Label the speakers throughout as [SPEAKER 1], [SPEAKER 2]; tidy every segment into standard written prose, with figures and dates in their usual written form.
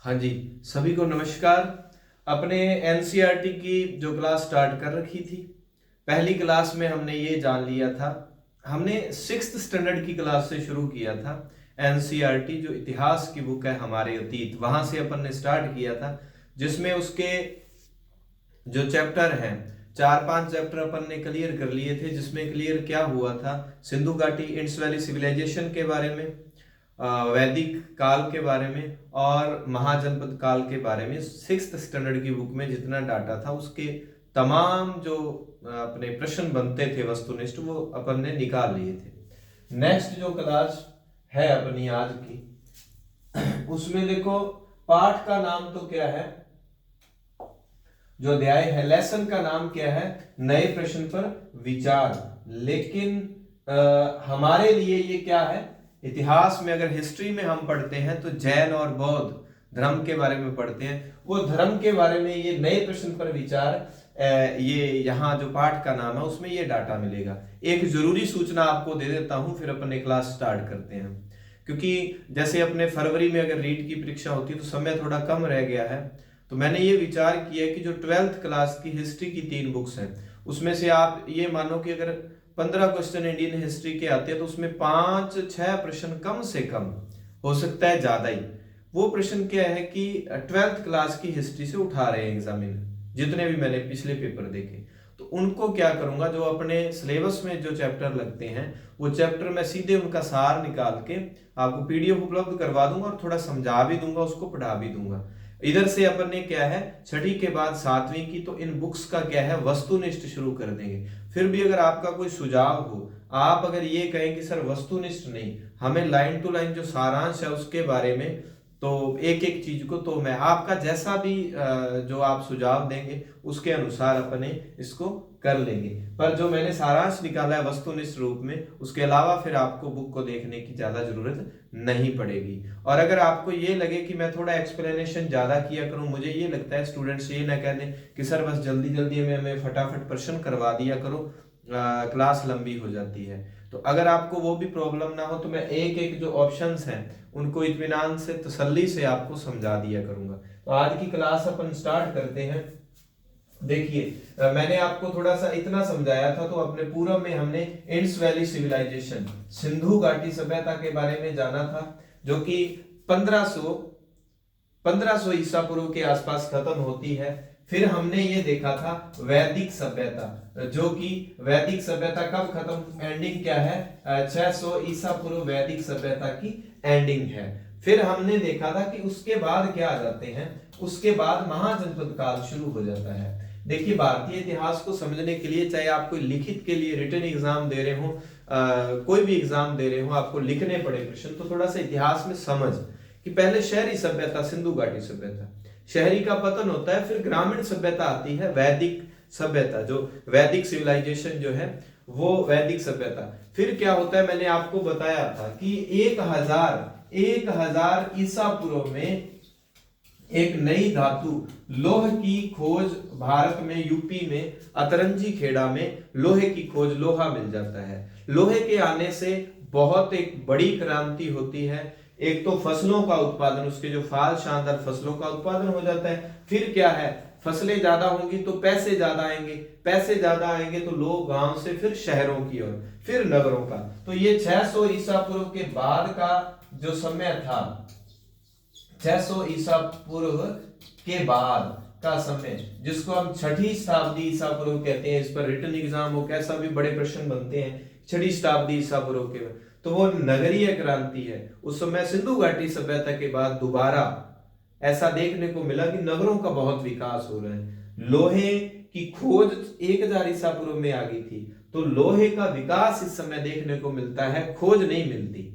[SPEAKER 1] हाँ जी, सभी को नमस्कार। अपने एनसीईआरटी की जो क्लास स्टार्ट कर रखी थी, पहली क्लास में हमने ये जान लिया था, हमने सिक्स्थ स्टैंडर्ड की क्लास से शुरू किया था। एनसीईआरटी जो इतिहास की बुक है हमारे अतीत, वहां से अपन ने स्टार्ट किया था, जिसमें उसके जो चैप्टर हैं, 4-5 चैप्टर अपन ने क्लियर कर लिए थे। जिसमें क्लियर क्या हुआ था, सिंधु घाटी इंडस वैली सिविलाइजेशन के बारे में, वैदिक काल के बारे में और महाजनपद काल के बारे में। सिक्स्थ स्टैंडर्ड की बुक में जितना डाटा था उसके तमाम जो अपने प्रश्न बनते थे वस्तुनिष्ठ, वो अपन ने निकाल लिए थे। नेक्स्ट जो क्लास है अपनी आज की, उसमें देखो पाठ का नाम तो क्या है, जो अध्याय है, लेसन का नाम क्या है, नए प्रश्न पर विचार। लेकिन हमारे लिए ये क्या है, इतिहास में अगर हिस्ट्री में हम पढ़ते हैं तो जैन और बौद्ध धर्म के बारे में पढ़ते हैं, वो धर्म के बारे में ये नए प्रश्न पर विचार, ये यहाँ जो पाठ का नाम है उसमें ये डाटा मिलेगा। एक जरूरी सूचना आपको दे देता हूं, फिर अपने क्लास स्टार्ट करते हैं। क्योंकि जैसे अपने फरवरी में अगर रीट की परीक्षा होती है तो समय थोड़ा कम रह गया है, तो मैंने ये विचार किया कि जो 12th क्लास की हिस्ट्री की 3 बुक्स हैं, उसमें से आप ये मानो कि अगर 15 क्वेश्चन इंडियन हिस्ट्री के आते हैं तो उसमें 5-6 प्रश्न कम से कम, हो सकता है ज्यादा ही, वो प्रश्न क्या है कि 12th क्लास की हिस्ट्री से उठा रहे हैं एग्जामिनर, जितने भी मैंने पिछले पेपर देखे। तो उनको क्या करूंगा, जो अपने सिलेबस में जो चैप्टर लगते हैं वो चैप्टर मैं सीधे उनका सार निकाल के आपको पीडीएफ उपलब्ध करवा दूंगा और थोड़ा समझा भी दूंगा, उसको पढ़ा भी दूंगा। इधर से अपन ने क्या है, छठी के बाद 7वीं की, तो इन बुक्स का क्या है, वस्तुनिष्ठ शुरू कर देंगे। फिर भी अगर आपका कोई सुझाव हो, आप अगर ये कहें कि सर वस्तुनिष्ठ नहीं, हमें लाइन टू लाइन जो सारांश है उसके बारे में, तो एक एक चीज को, तो मैं आपका जैसा भी जो आप सुझाव देंगे उसके अनुसार अपने इसको कर लेंगे। पर जो मैंने सारांश निकाला है वस्तुनिष्ठ रूप में, उसके अलावा फिर आपको बुक को देखने की ज्यादा जरूरत नहीं पड़ेगी। और अगर आपको ये लगे कि मैं थोड़ा एक्सप्लेनेशन ज्यादा किया करूं, मुझे ये लगता है स्टूडेंट्स ये ना कह दें कि सर बस जल्दी जल्दी में हमें फटाफट प्रश्न करवा दिया करो, क्लास लंबी हो जाती है। तो अगर आपको वो भी प्रॉब्लम ना हो तो मैं एक एक जो ऑप्शंस हैं उनको इत्मीनान से, तसल्ली से आपको समझा दिया करूंगा। तो आज की क्लास अपन स्टार्ट करते हैं। देखिए मैंने आपको थोड़ा सा इतना समझाया था, तो अपने पूर्व में हमने इंडस वैली सिविलाइजेशन, सिंधु घाटी सभ्यता के बारे में जाना था, जो कि 1500 ईसा पूर्व के आसपास खत्म होती है। फिर हमने ये देखा था वैदिक सभ्यता, जो कि वैदिक सभ्यता कब खत्म, एंडिंग क्या है, 600 ईसा पूर्व वैदिक सभ्यता की एंडिंग है। फिर हमने देखा था कि उसके बाद क्या आ जाते हैं, उसके बाद महाजनपद काल शुरू हो जाता है। देखिए भारतीय इतिहास को समझने के लिए, चाहे आप कोई लिखित के लिए रिटन एग्जाम दे रहे हो, कोई भी एग्जाम दे रहे हो, आपको लिखने पड़े प्रश्न, तो थोड़ा सा इतिहास में समझ कि पहले शहरी सभ्यता, सिंधु घाटी सभ्यता, शहरी का पतन होता है, फिर ग्रामीण सभ्यता आती है, वैदिक सभ्यता, जो वैदिक सिविलाइजेशन जो है वो वैदिक सभ्यता। फिर क्या होता है, मैंने आपको बताया था कि 1000 ईसा पूर्व में एक नई धातु लोह की खोज भारत में, यूपी में अतरंजी खेड़ा में लोहे की खोज, लोहा मिल जाता है। लोहे के आने से बहुत एक बड़ी क्रांति होती है। एक तो फसलों का उत्पादन, उसके जो फाल शानदार फसलों का उत्पादन हो जाता है। फिर क्या है, फसलें ज्यादा होंगी तो पैसे ज्यादा आएंगे, पैसे ज्यादा आएंगे तो लोग गांव से फिर शहरों की ओर, फिर नगरों का। तो ये 600 ईसा पूर्व के बाद का जो समय था, 600 ईसा पूर्व के बाद का समय, जिसको हम छठी शताब्दी ईसा पूर्व कहते हैं, इस पर रिटन एग्जाम हो, कैसा भी बड़े प्रश्न बनते हैं, छठी शताब्दी ईसा पूर्व के, तो वो नगरीय क्रांति है। उस समय सिंधु घाटी सभ्यता के बाद दोबारा ऐसा देखने को मिला कि नगरों का बहुत विकास हो रहा है। लोहे की खोज 1000 ईसा पूर्व में आ गई थी, तो लोहे का विकास इस समय देखने को मिलता है, खोज नहीं मिलती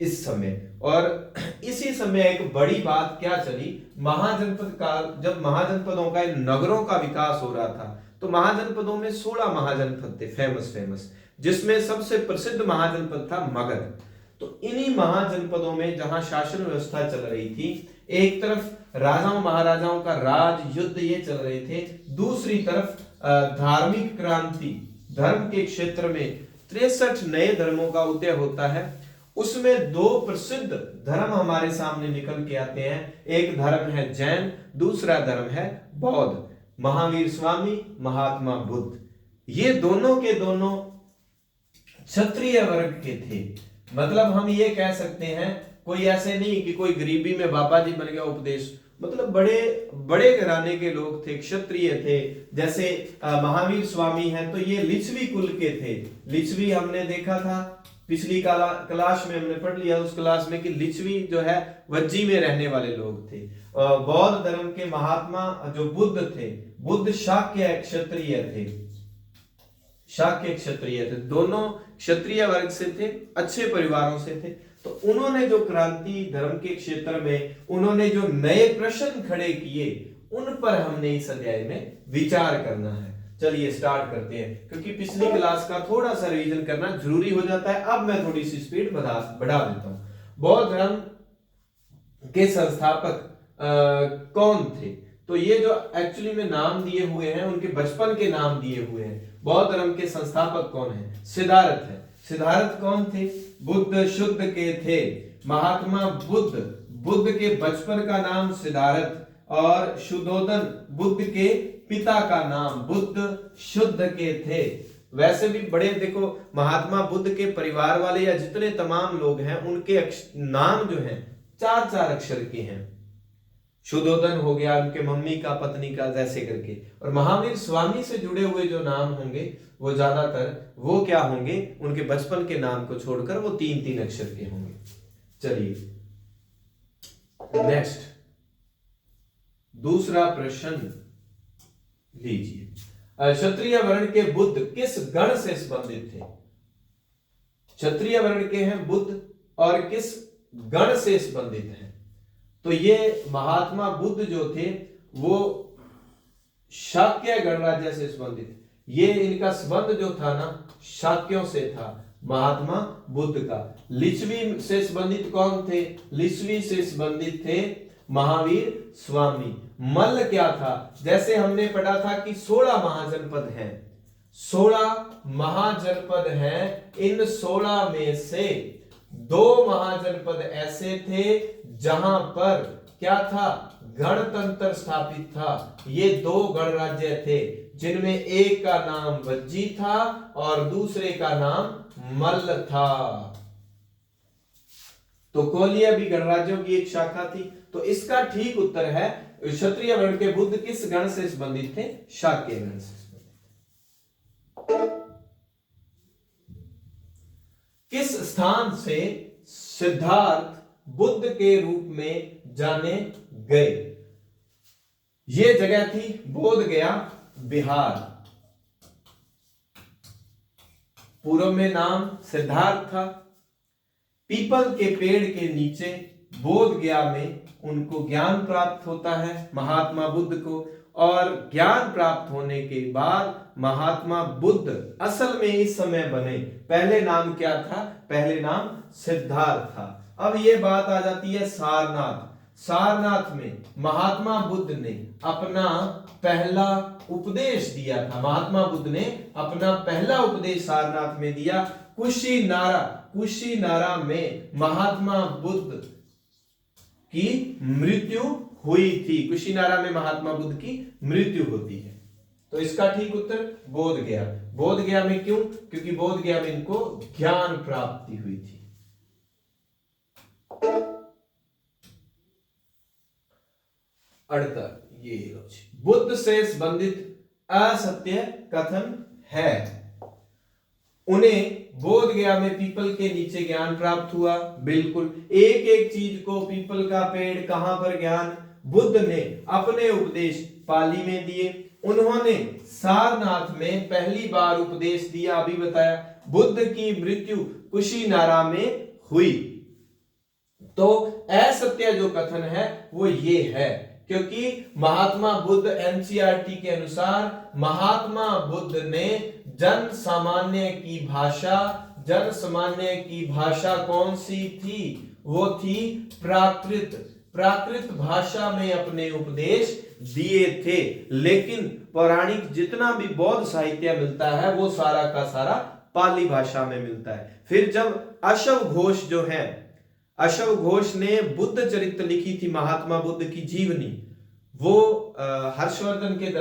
[SPEAKER 1] इस समय। और इसी समय एक बड़ी बात क्या चली, महाजनपद काल, जब महाजनपदों का, नगरों का विकास हो रहा था, तो महाजनपदों में 16 महाजनपद थे, फेमस, जिसमें सबसे प्रसिद्ध महाजनपद था मगध। तो इन्हीं महाजनपदों में जहां शासन व्यवस्था चल रही थी, एक तरफ राजाओं महाराजाओं का राज युद्ध ये चल रहे थे, दूसरी तरफ धार्मिक क्रांति, धर्म के क्षेत्र में 63 नए धर्मों का उदय होता है। उसमें दो प्रसिद्ध धर्म हमारे सामने निकल के आते हैं। एक धर्म है जैन, दूसरा धर्म है बौद्ध। महावीर स्वामी, महात्मा बुद्ध, ये दोनों के दोनों क्षत्रिय वर्ग के थे। मतलब हम ये कह सकते हैं, कोई ऐसे नहीं कि कोई गरीबी में बाबा जी बन गया उपदेश, मतलब बड़े बड़े घराने के लोग थे, क्षत्रिय थे। जैसे महावीर स्वामी हैं तो ये लिच्छवी कुल के थे। लिच्छवी हमने देखा था पिछली क्लास में, हमने पढ़ लिया उस क्लास में कि लिच्छवी जो है वज्जी में रहने वाले लोग थे। बौद्ध धर्म के महात्मा जो बुद्ध थे, बुद्ध शाक्य क्षत्रिय थे, शाक्य क्षत्रिय थे, दोनों क्षत्रिय वर्ग से थे, अच्छे परिवारों से थे। तो उन्होंने जो क्रांति धर्म के क्षेत्र में उन्होंने जो नए प्रश्न खड़े किए, उन पर हमने इस अध्याय में विचार करना है। चलिए स्टार्ट करते हैं, क्योंकि पिछली क्लास का थोड़ा सा रिवीजन करना जरूरी हो जाता है। अब मैं थोड़ी सी स्पीड बढ़ा देता हूं। बौद्ध धर्म के संस्थापक कौन थे? तो ये जो एक्चुअली में नाम दिए हुए हैं, उनके बचपन के नाम दिए हुए हैं। बौद्ध धर्म के संस्थापक कौन है? सिद्धार्थ है। सिद्धार्थ कौन थे? बुद्ध शुद्ध के थे। महात्मा बुद्ध, बुद्ध के बचपन का नाम सिद्धार्थ, और शुद्धोदन बुद्ध के पिता का नाम बुद्ध शुद्ध के थे। वैसे भी बड़े देखो, महात्मा बुद्ध के परिवार वाले या जितने तमाम लोग हैं, उनके नाम जो हैं 4-4 अक्षर के हैं। शुद्धोदन हो गया उनके मम्मी का, पत्नी का, जैसे करके। और महावीर स्वामी से जुड़े हुए जो नाम होंगे वो ज्यादातर वो क्या होंगे, उनके बचपन के नाम को छोड़कर वो 3-3 अक्षर के होंगे। चलिए नेक्स्ट, दूसरा प्रश्न लीजिए। क्षत्रिय वर्ण के बुद्ध किस गण से संबंधित थे? क्षत्रिय वर्ण के हैं बुद्ध और किस गण से संबंधित हैं? तो ये महात्मा बुद्ध जो थे वो शाक्य गणराज्य से संबंधित, ये इनका संबंध जो था ना शाक्यों से था, महात्मा बुद्ध का। लिच्छवी से संबंधित कौन थे? लिच्छवी से संबंधित थे महावीर स्वामी। मल्ल क्या था? जैसे हमने पढ़ा था कि 16 महाजनपद हैं, 16 महाजनपद हैं। इन 16 में से 2 महाजनपद ऐसे थे जहां पर क्या था? गणतंत्र स्थापित था। ये 2 गणराज्य थे, जिनमें एक का नाम वज्जी था और दूसरे का नाम मल्ल था। तो कोलिया भी गणराज्यों की एक शाखा थी। तो इसका ठीक उत्तर है, क्षत्रिय वर्ण के बुद्ध किस गण से संबंधित थे? शाक्य गण से संबंधित। किस स्थान से सिद्धार्थ बुद्ध के रूप में जाने गए? यह जगह थी बोध गया, बिहार। पूर्व में नाम सिद्धार्थ था। पीपल के पेड़ के नीचे बोध गया में उनको ज्ञान प्राप्त होता है, महात्मा बुद्ध को। और ज्ञान प्राप्त होने के बाद महात्मा बुद्ध असल में इस समय बने। पहले नाम क्या था? पहले नाम सिद्धार्थ था। अब ये बात आ जाती है सारनाथ। सारनाथ में महात्मा बुद्ध ने अपना पहला उपदेश दिया था। महात्मा बुद्ध ने अपना पहला उपदेश सारनाथ में दिया। कुशीनारा में महात्मा बुद्ध की मृत्यु हुई थी। कुशीनारा में महात्मा बुद्ध की मृत्यु होती है। तो इसका ठीक उत्तर बोध गया। बोध गया में क्यों? क्योंकि बोध गया में इनको ज्ञान प्राप्ति हुई थी। अड़ता ये बुद्ध से संबंधित असत्य कथन है। उन्हें बोध गया में पीपल के नीचे ज्ञान प्राप्त हुआ। बिल्कुल, एक एक चीज को, पीपल का पेड़, कहां पर ज्ञान, बुद्ध ने अपने उपदेश पाली में दिए। उन्होंने सारनाथ में पहली बार उपदेश दिया, अभी बताया। बुद्ध की मृत्यु कुशीनारा में हुई। तो असत्य जो कथन है वो ये है, क्योंकि महात्मा बुद्ध एनसीईआरटी के अनुसार महात्मा बुद्ध ने जन सामान्य की भाषा कौन सी थी? वो थी प्राकृत भाषा में अपने उपदेश दिए थे। लेकिन पौराणिक जितना भी बौद्ध साहित्य मिलता है वो सारा का सारा पाली भाषा में मिलता है। फिर जब अशव घोष जो है, अशव घोष ने बुद्ध चरित्र लिखी थी, महात्मा बुद्ध की जीवनी, वो हर्षवर्धन के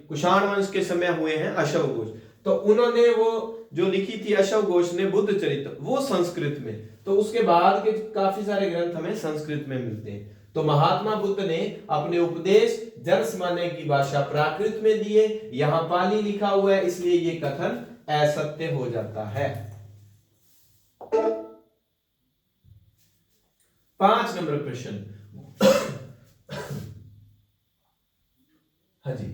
[SPEAKER 1] कुषाण वंश के समय हुए हैं अशव घोष। तो उन्होंने वो जो लिखी थी अशव घोष ने बुद्ध चरित्र, वो संस्कृत में, तो उसके बाद के काफी सारे ग्रंथ हमें संस्कृत में मिलते हैं। तो महात्मा बुद्ध ने अपने उपदेश जन सामान्य की भाषा प्राकृत में दिए, यहां पाली लिखा हुआ है, इसलिए ये कथन असत्य हो जाता है। 5 नंबर प्रश्न। हाँ जी,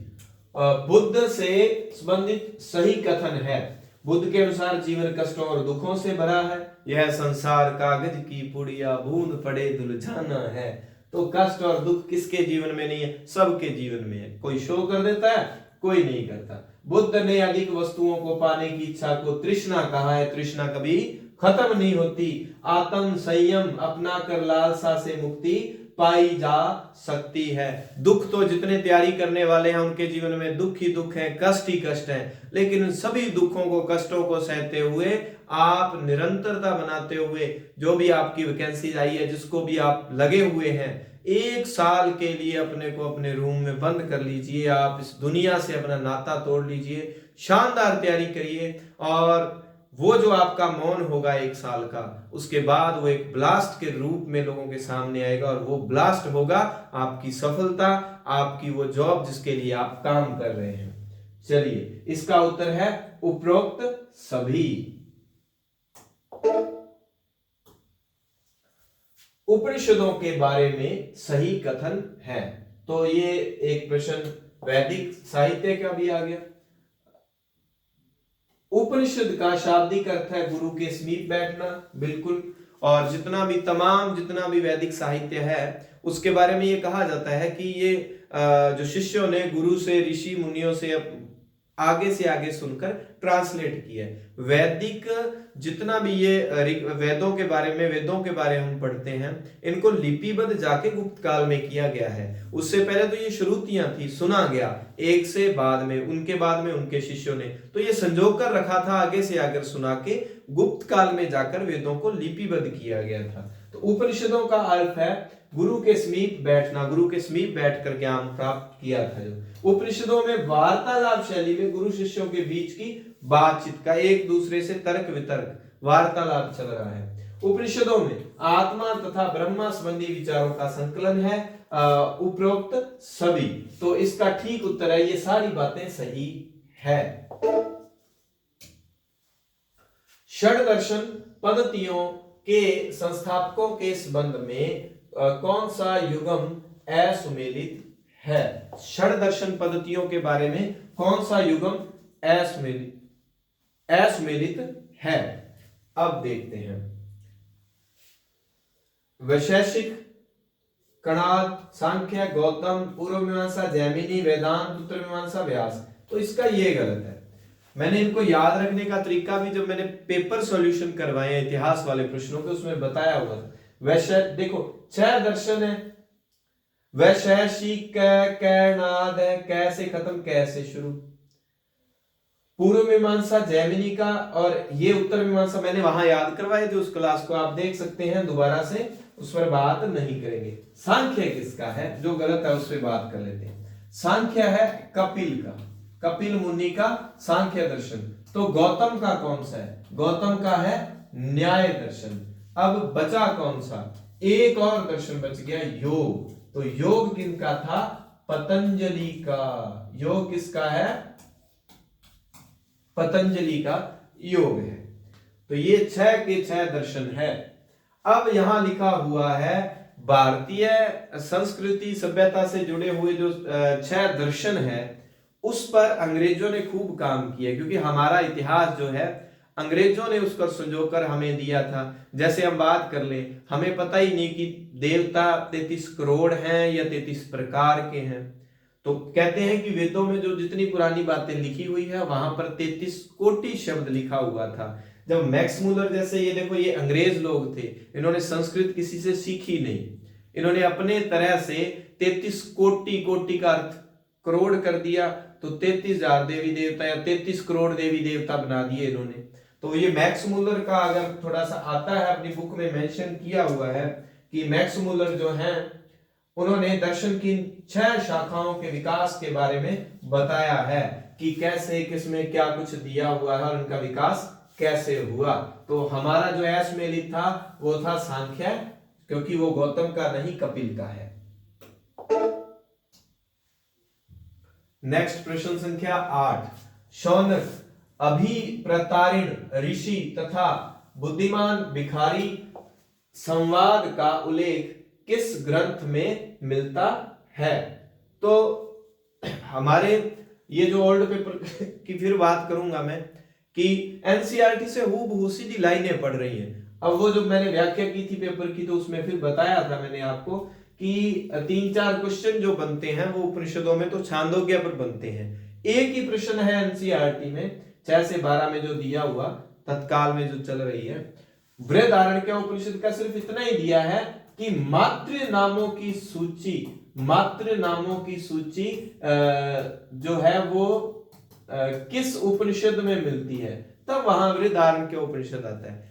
[SPEAKER 1] बुद्ध से संबंधित सही कथन है। बुद्ध के अनुसार जीवन कष्टों और दुखों से भरा है, यह संसार कागज की पुड़िया, बूंद पड़े दुलझाना है। तो कष्ट और दुख किसके जीवन में नहीं है? सबके जीवन में है। कोई शो कर देता है, कोई नहीं करता। बुद्ध ने अधिक वस्तुओं को पाने की इच्छा को तृष्णा कहा है, तृष्णा कभी खत्म नहीं होती। आत्म संयम अपना कर लालसा से मुक्ति पाई जा सकती है। दुख तो जितने तैयारी करने वाले हैं उनके जीवन में दुख ही दुख है, कष्ट ही कष्ट है, लेकिन उन सभी दुखों को, कष्टों को सहते हुए आप निरंतरता बनाते हुए, जो भी आपकी वैकेंसी आई है, जिसको भी आप लगे हुए हैं, 1 साल के लिए अपने को अपने रूम में बंद कर लीजिए। आप इस दुनिया से अपना नाता तोड़ लीजिए, शानदार तैयारी करिए, और वो जो आपका मौन होगा 1 साल का, उसके बाद वो एक ब्लास्ट के रूप में लोगों के सामने आएगा, और वो ब्लास्ट होगा आपकी सफलता, आपकी वो जॉब जिसके लिए आप काम कर रहे हैं। चलिए, इसका उत्तर है उपरोक्त सभी। उपनिषदों के बारे में सही कथन है। तो ये एक प्रश्न वैदिक साहित्य का भी आ गया। उपनिषद का शाब्दिक अर्थ है गुरु के समीप बैठना, बिल्कुल। और जितना भी वैदिक साहित्य है उसके बारे में ये कहा जाता है कि ये जो शिष्यों ने गुरु से, ऋषि मुनियों से आगे सुनकर ट्रांसलेट किया है। वैदिक जितना भी ये वेदों के बारे में हम पढ़ते हैं, इनको लिपिबद्ध जाके गुप्त काल में किया गया है। उससे पहले तो ये श्रुतियां थी, सुना गया एक से बाद में उनके शिष्यों ने तो ये संजो कर रखा था, आगे से आकर सुना के गुप्त काल में जाकर वेदों को लिपिबद्ध किया गया था। तो उपनिषदों का अर्थ है गुरु के समीप बैठना, गुरु के समीप बैठकर ज्ञान प्राप्त किया था। जो उपनिषदों में वार्तालाप शैली में गुरु शिष्यों के बीच की बातचीत का, एक दूसरे से तर्क वितर्क, वार्तालाप चल रहा है। उपनिषदों में आत्मा तथा ब्रह्मा संबंधी विचारों का संकलन है, उपरोक्त सभी। तो इसका ठीक उत्तर है, ये सारी बातें सही है। षड दर्शन पद्धतियों के संस्थापकों के संबंध में कौन सा युगम असुमेलित है? षड दर्शन पद्धतियों के बारे में कौन सा युगम असुमेलित है? अब देखते हैं। वैशेषिक, कणाद, सांख्य, गौतम, पूर्व मीमांसा, जैमिनी, वेदांत, उत्तर मीमांसा, व्यास। तो इसका ये गलत है। मैंने इनको याद रखने का तरीका भी जब मैंने पेपर सॉल्यूशन करवाए हैं इतिहास वाले प्रश्नों के, उसमें बताया हुआ था। देखो 6 दर्शन है, वैशेषिक, कणाद, कैसे खत्म कैसे शुरू, पूर्व मीमांसा जैमिनी का, और ये उत्तर मीमांसा मैंने वहां याद करवाए थे, उस क्लास को आप देख सकते हैं, दोबारा से उस पर बात नहीं करेंगे। सांख्य किसका है? जो गलत है उस पर बात कर लेते हैं। सांख्य है कपिल का, कपिल मुनि का सांख्य दर्शन। तो गौतम का कौन सा है? गौतम का है न्याय दर्शन। अब बचा कौन सा? एक और दर्शन बच गया, योग। तो योग किसका था? पतंजलि का। योग किसका है? पतंजलि का योग है। तो ये 6 के 6 दर्शन है। अब यहां लिखा हुआ है भारतीय संस्कृति सभ्यता से जुड़े हुए जो 6 दर्शन है, उस पर अंग्रेजों ने खूब काम किया, क्योंकि हमारा इतिहास जो है अंग्रेजों ने उसको संजोकर हमें दिया था। जैसे हम बात कर लें, हमें पता ही नहीं कि देवता 33 करोड़ हैं या 33 प्रकार के हैं। तो कहते हैं कि वेदों में जो जितनी पुरानी बातें लिखी हुई है वहां पर 33 कोटि शब्द लिखा हुआ था। जब मैक्स मूलर जैसे, ये देखो, ये अंग्रेज लोग थे, इन्होंने संस्कृत किसी से सीखी नहीं, इन्होंने अपने तरह से 33 कोटि का अर्थ करोड़ कर दिया, तो 33,000 देवी देवता या 33 करोड़ देवी देवता बना दिए इन्होंने। तो ये मैक्स मुलर का अगर थोड़ा सा आता है, अपनी बुक में मेंशन किया हुआ है कि मैक्स मुलर जो हैं उन्होंने दर्शन की 6 शाखाओं के विकास के बारे में बताया है कि कैसे किसमें क्या कुछ दिया हुआ है और उनका विकास कैसे हुआ। तो हमारा जो एस मेलित था वो था सांख्य, क्योंकि वो गौतम का नहीं कपिल का है। नेक्स्ट प्रश्न संख्या 8, शौनक अभिप्रतारिण ऋषि तथा बुद्धिमान भिखारी संवाद का उल्लेख किस ग्रंथ में मिलता है? तो हमारे ये जो ओल्ड पेपर की फिर बात करूंगा मैं कि एनसीईआरटी से हूबहू सीधी लाइनें पढ़ रही हैं। अब वो जो मैंने व्याख्या की थी पेपर की, तो उसमें फिर बताया था मैंने आपको कि 3-4 क्वेश्चन जो बनते हैं वो उपनिषदों में तो छांदोग्य पर बनते हैं। एक ही प्रश्न है एनसीईआरटी में 6 से 12 में जो दिया हुआ तत्काल में जो चल रही है, बृहदारण्यक उपनिषद का सिर्फ इतना ही दिया है कि मातृ नामों की सूची जो है वो किस उपनिषद में मिलती है, तब वहां बृहदारण्यक उपनिषद आता है।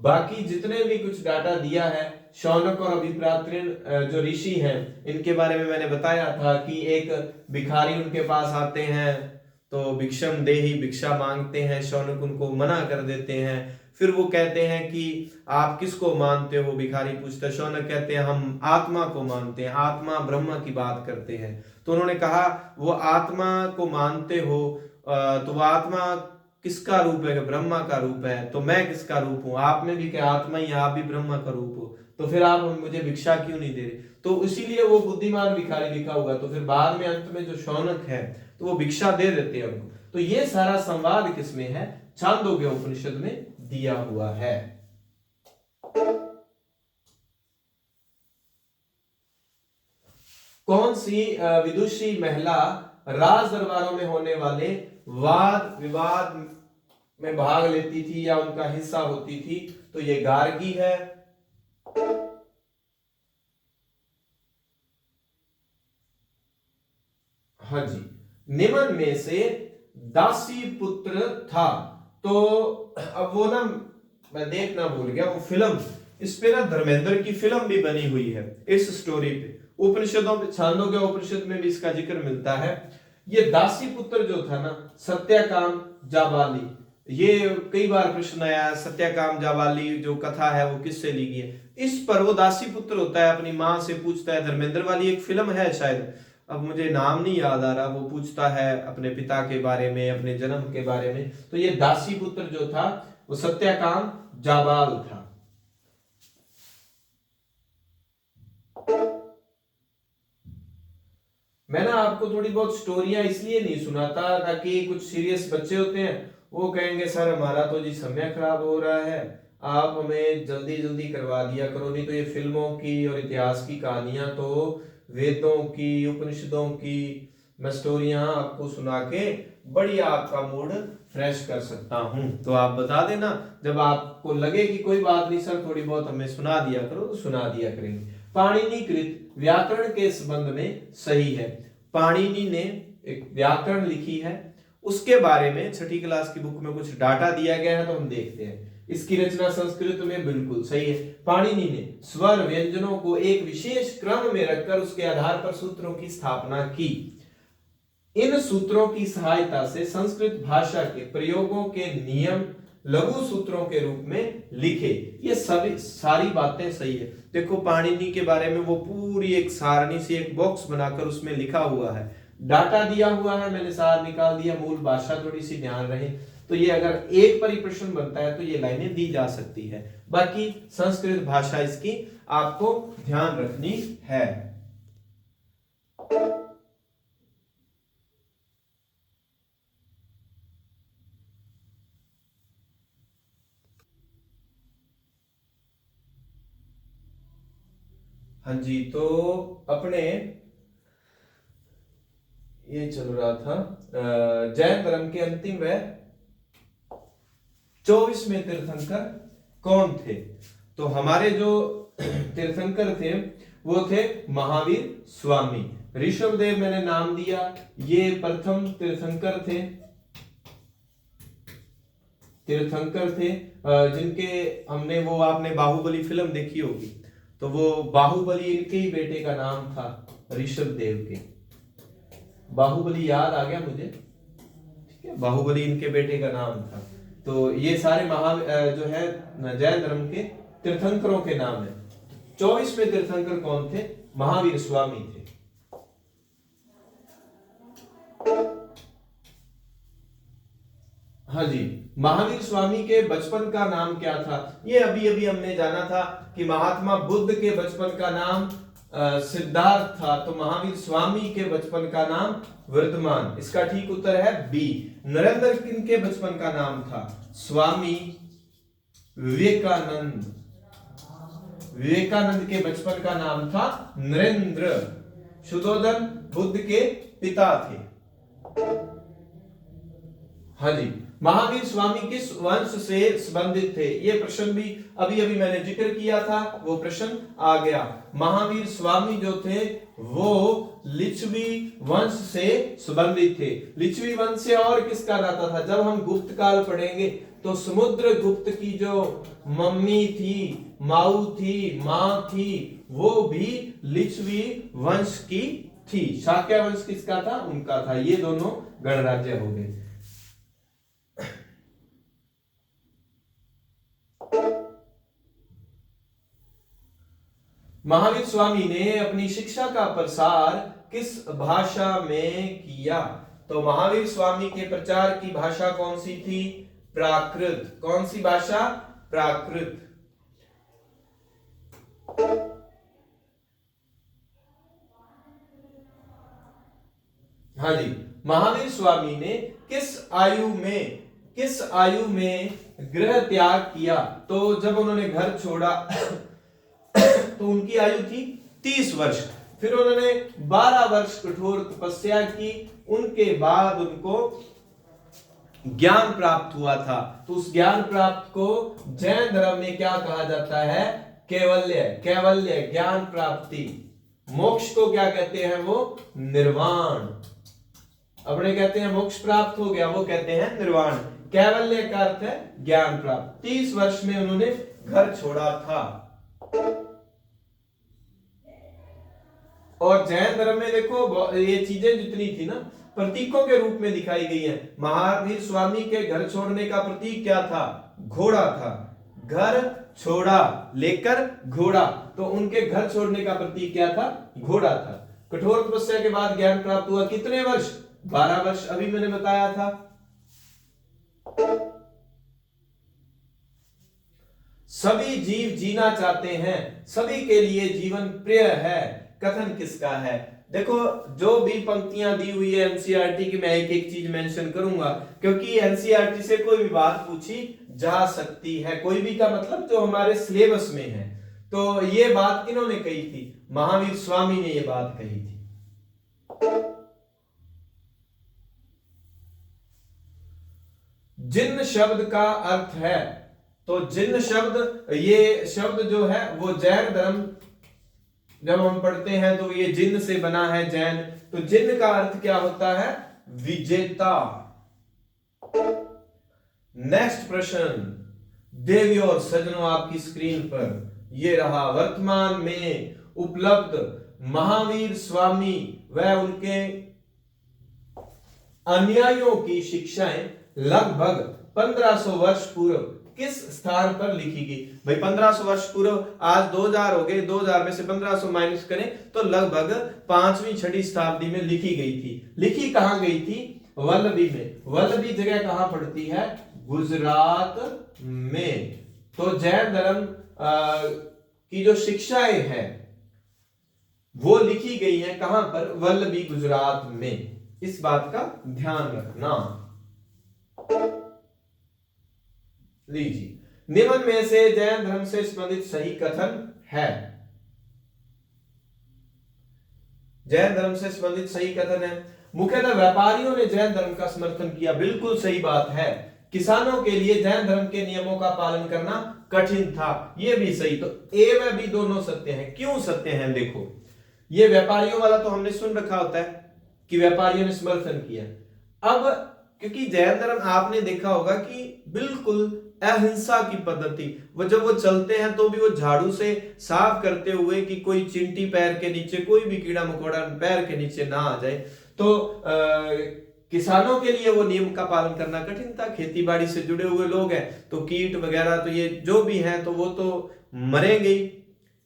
[SPEAKER 1] बाकी जितने भी कुछ डाटा दिया है, शौनक और अभिप्रात्रिण जो ऋषि हैं इनके बारे में मैंने बताया था कि एक भिखारी उनके पास आते हैं तो भिक्षम देहि, भिक्षा मांगते हैं, शौनक उनको मना कर देते हैं। फिर वो कहते हैं कि आप किसको मानते हो, भिखारी पूछता है, शौनक कहते हैं हम आत्मा को मानते हैं, आत्मा ब्रह्म की बात करते हैं। तो उन्होंने कहा वो आत्मा को मानते हो तो वो आत्मा किसका रूप है? ब्रह्मा का रूप है। तो मैं किसका रूप हूं? आप में भी क्या आत्मा ही, आप भी ब्रह्मा का रूप हो, तो फिर आप मुझे भिक्षा क्यों नहीं दे रहे? तो इसीलिए वो बुद्धिमान भिखारी लिखा हुआ। तो फिर बाद में अंत में जो शौनक है तो वो भिक्षा दे देते हैं उनको। तो ये सारा संवाद किसमें है? छांदोग्य उपनिषद में दिया हुआ है। कौन सी विदुषी महिला राज दरबारों में होने वाले वाद विवाद में भाग लेती थी या उनका हिस्सा होती थी? तो ये गार्गी है। हाँ जी, निम्न में से दासी पुत्र था। तो अब वो ना, मैं देखना भूल गया, वो फिल्म इस पे ना धर्मेंद्र की फिल्म भी बनी हुई है इस स्टोरी पे। उपनिषदों पे, छांदोग्य उपनिषद में भी इसका जिक्र मिलता है। ये दासी पुत्र जो था ना, सत्याकाम जाबाली, ये कई बार प्रश्न आया, सत्याकाम जाबाली जो कथा है वो किससे ली गई है? इस पर वो दासी पुत्र होता है, अपनी माँ से पूछता है। धर्मेंद्र वाली एक फिल्म है शायद, अब मुझे नाम नहीं याद आ रहा। वो पूछता है अपने पिता के बारे में, अपने जन्म के बारे में। तो ये दासी पुत्र जो था वो सत्याकाम जाबाल था। मैं ना आपको थोड़ी बहुत स्टोरियां इसलिए नहीं सुनाता ताकि कुछ सीरियस बच्चे होते हैं वो कहेंगे सर हमारा तो जी समय खराब हो रहा है, आप हमें जल्दी जल्दी करवा दिया करो, नहीं तो ये फिल्मों की और इतिहास की कहानियां तो वेदों की, उपनिषदों की मैं स्टोरियां आपको सुना के बढ़िया आपका मूड फ्रेश कर सकता हूं। तो आप बता देना जब आपको लगे कि कोई बात नहीं सर, थोड़ी बहुत हमें सुना दिया करो, तो सुना दिया करेंगे। पाणिनिकृत व्याकरण के संबंध में सही है। पाणिनि ने एक व्याकरण लिखी है, उसके बारे में 6ठी क्लास की बुक में कुछ डाटा दिया गया है, तो हम देखते हैं। इसकी रचना संस्कृत में बिल्कुल सही है। पाणिनि ने स्वर व्यंजनों को एक विशेष क्रम में रखकर उसके आधार पर सूत्रों की स्थापना की। इन सूत्रों की सहायता से संस्कृत भाषा के प्रयोगों के नियम लघु सूत्रों के रूप में लिखे। ये सभी सारी बातें सही है। देखो पाणिनि के बारे में वो पूरी एक सारणी सी एक बॉक्स बनाकर उसमें लिखा हुआ है, डाटा दिया हुआ है, मैंने सार निकाल दिया। मूल भाषा थोड़ी सी ध्यान रहे तो ये अगर एक पर ही प्रश्न बनता है तो ये लाइनें दी जा सकती है। बाकी संस्कृत भाषा इसकी आपको ध्यान रखनी है। हाँ जी, तो अपने ये चल रहा था जैन धर्म के अंतिम व 24वें तीर्थंकर कौन थे? तो हमारे जो तीर्थंकर थे वो थे महावीर स्वामी। ऋषभदेव मैंने नाम दिया, ये प्रथम तीर्थंकर थे, जिनके हमने वो आपने बाहुबली फिल्म देखी होगी, तो वो बाहुबली इनके ही बेटे का नाम था, ऋषभदेव के। बाहुबली याद आ गया मुझे, ठीक है, बाहुबली इनके बेटे का नाम था। तो ये सारे जो है जैन धर्म के तीर्थंकरों के नाम है। 24वें तीर्थंकर कौन थे? महावीर स्वामी थे। हाँ जी, महावीर स्वामी के बचपन का नाम क्या था? ये अभी अभी हमने जाना था कि महात्मा बुद्ध के बचपन का नाम सिद्धार्थ था, तो महावीर स्वामी के बचपन का नाम वर्धमान। इसका ठीक उत्तर है बी। नरेंद्र किन के बचपन का नाम था? स्वामी विवेकानंद। विवेकानंद के बचपन का नाम था नरेंद्र। शुद्धोधन बुद्ध के पिता थे। हाँ जी, महावीर स्वामी किस वंश से संबंधित थे? ये प्रश्न भी अभी अभी मैंने जिक्र किया था, वो प्रश्न आ गया। महावीर स्वामी जो थे वो लिच्छवी वंश से संबंधित थे। लिच्छवी वंश से और किसका नाता था? जब हम गुप्त काल पढ़ेंगे तो समुद्रगुप्त की जो मम्मी थी, माऊ थी, माँ थी, वो भी लिच्छवी वंश की थी। शाक्य वंश किसका था? उनका था। ये दोनों गणराज्य हो गए। महावीर स्वामी ने अपनी शिक्षा का प्रसार किस भाषा में किया? तो महावीर स्वामी के प्रचार की भाषा कौन सी थी? प्राकृत। कौन सी भाषा? प्राकृत। हाँ जी, महावीर स्वामी ने किस आयु में गृह त्याग किया? तो जब उन्होंने घर छोड़ा तो उनकी आयु थी 30 वर्ष। फिर उन्होंने 12 वर्ष कठोर तपस्या की, उनके बाद उनको ज्ञान प्राप्त हुआ था। तो उस ज्ञान प्राप्त को जैन धर्म में क्या कहा जाता है? कैवल्य। कैवल्य ज्ञान प्राप्ति। मोक्ष को क्या कहते हैं? वो निर्वाण। अपने कहते हैं मोक्ष प्राप्त हो गया, वो कहते हैं निर्वाण। कैवल्य का अर्थ है ज्ञान प्राप्त। 30 वर्ष में उन्होंने घर छोड़ा था। और जैन धर्म में देखो ये चीजें जितनी थी ना, प्रतीकों के रूप में दिखाई गई है। महावीर स्वामी के घर छोड़ने का प्रतीक क्या था? घोड़ा था। घर छोड़ा, लेकर घोड़ा, तो उनके घर छोड़ने का प्रतीक क्या था? घोड़ा था। कठोर तपस्या के बाद ज्ञान प्राप्त हुआ, कितने वर्ष? 12 वर्ष, अभी मैंने बताया था। सभी जीव जीना चाहते हैं, सभी के लिए जीवन प्रिय है, कथन किसका है? देखो जो भी पंक्तियां दी हुई है एनसीईआरटी की, मैं एक एक चीज मेंशन करूंगा, क्योंकि एनसीईआरटी से कोई भी बात पूछी जा सकती है। कोई भी का मतलब जो हमारे सिलेबस में है। तो ये बात किन्होंने कही थी? महावीर स्वामी ने ये बात कही थी। जिन शब्द का अर्थ है, तो जिन शब्द, ये शब्द जो है वो जैन धर्म जब हम पढ़ते हैं तो ये जिन से बना है जैन। तो जिन का अर्थ क्या होता है? विजेता। नेक्स्ट प्रश्न देवी और सज्जनों आपकी स्क्रीन पर ये रहा। वर्तमान में उपलब्ध महावीर स्वामी व उनके अनुयायियों की शिक्षाएं लगभग 1500 वर्ष पूर्व किस स्थान पर लिखी गई? भाई 1500 वर्ष पूर्व, आज 2000 हो गए, 2000 में से 1500 माइनस करें तो लगभग 5वीं 6वीं शताब्दी में लिखी गई थी। लिखी कहां गई थी? वल्लभी में। वल्लभी जगह कहां पड़ती है? गुजरात में। तो जैन धर्म की जो शिक्षाएं हैं वो लिखी गई है कहां पर? वल्लभी, गुजरात में। इस बात का ध्यान रखना। लीजिए, निम्न में से जैन धर्म से संबंधित सही कथन है। जैन धर्म से संबंधित सही कथन है। मुख्यतः व्यापारियों ने जैन धर्म का समर्थन किया। बिल्कुल सही बात है। किसानों के लिए जैन धर्म के नियमों का पालन करना कठिन था। ये भी सही। तो ए व बी दोनों सत्य हैं। क्यों सत्य हैं? देखो, ये व्यापारियों वाला तो हमने सुन रखा होता है कि व्यापारियों ने समर्थन किया। अब क्योंकि जैन धर्म आपने देखा होगा कि बिल्कुल अहिंसा की पद्धति, वो जब वो चलते हैं तो भी वो झाड़ू से साफ करते हुए कि कोई चींटी पैर के नीचे, कोई भी कीड़ा मकोड़ा पैर के नीचे ना आ जाए। तो किसानों के लिए वो नियम का पालन करना कठिन था। खेती बाड़ी से जुड़े हुए लोग हैं तो कीट वगैरह तो ये जो भी हैं तो वो तो मरेंगे ही,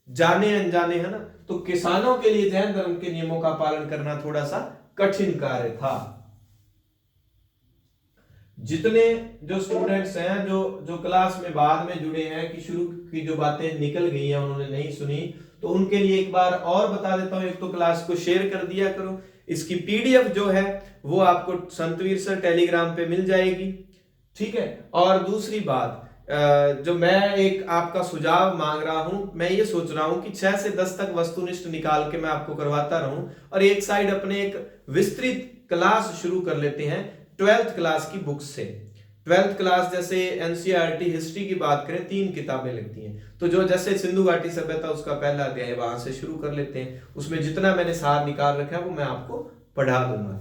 [SPEAKER 1] जाने अनजाने, है ना। तो किसानों के लिए जैन धर्म के नियमों का पालन करना थोड़ा सा कठिन कार्य था। जितने जो स्टूडेंट्स हैं जो क्लास में बाद में जुड़े हैं कि शुरू की जो बातें निकल गई हैं उन्होंने नहीं सुनी, तो उनके लिए एक बार और बता देता हूं। एक तो क्लास को शेयर कर दिया करो, इसकी पीडीएफ जो है वो आपको संतवीर सर टेलीग्राम पे मिल जाएगी, ठीक है। और दूसरी बात, जो मैं एक आपका सुझाव मांग रहा हूं, मैं ये सोच रहा हूं कि 6 से 10 तक वस्तुनिष्ठ निकाल के मैं आपको करवाता रहूं और एक साइड अपने एक विस्तृत क्लास शुरू कर लेते हैं 12th क्लास की बुक से। 12th क्लास जैसे एनसीईआरटी हिस्ट्री की बात करें 3 किताबें लगती हैं, तो जो जैसे सिंधु घाटी सभ्यता उसका पहला अध्याय वहां से शुरू कर लेते हैं। उसमें जितना मैंने सार निकाल रखा है वो मैं आपको पढ़ा दूंगा।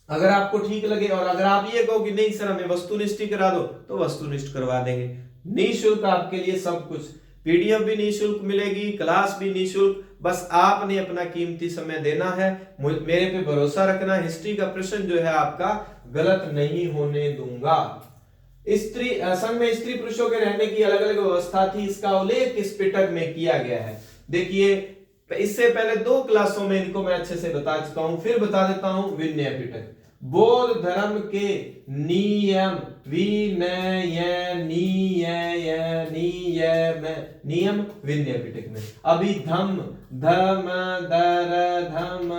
[SPEAKER 1] अगर आपको ठीक लगे और अगर आप ये कहो कि नहीं सर हमें वस्तुनिष्ठ ही करा दो, तो वस्तुनिष्ठ करवा देंगे। निःशुल्क आपके लिए सब कुछ, पीडीएफ भी निःशुल्क मिलेगी, क्लास भी निःशुल्क। बस आपने अपना कीमती समय देना है, मेरे पे भरोसा रखना। हिस्ट्री का प्रश्न जो है आपका गलत नहीं होने दूंगा। स्त्री संघ में स्त्री पुरुषों के रहने की अलग अलग व्यवस्था थी, इसका उल्लेख इस पिटक में किया गया है। देखिए, इससे पहले 2 क्लासों में इनको मैं अच्छे से बता चुका हूं, फिर बता देता हूं। विनय पिटक, बौद्ध धर्म के नियम, विनय नियम विनय पिटक में। अभिधम, धम दर धम,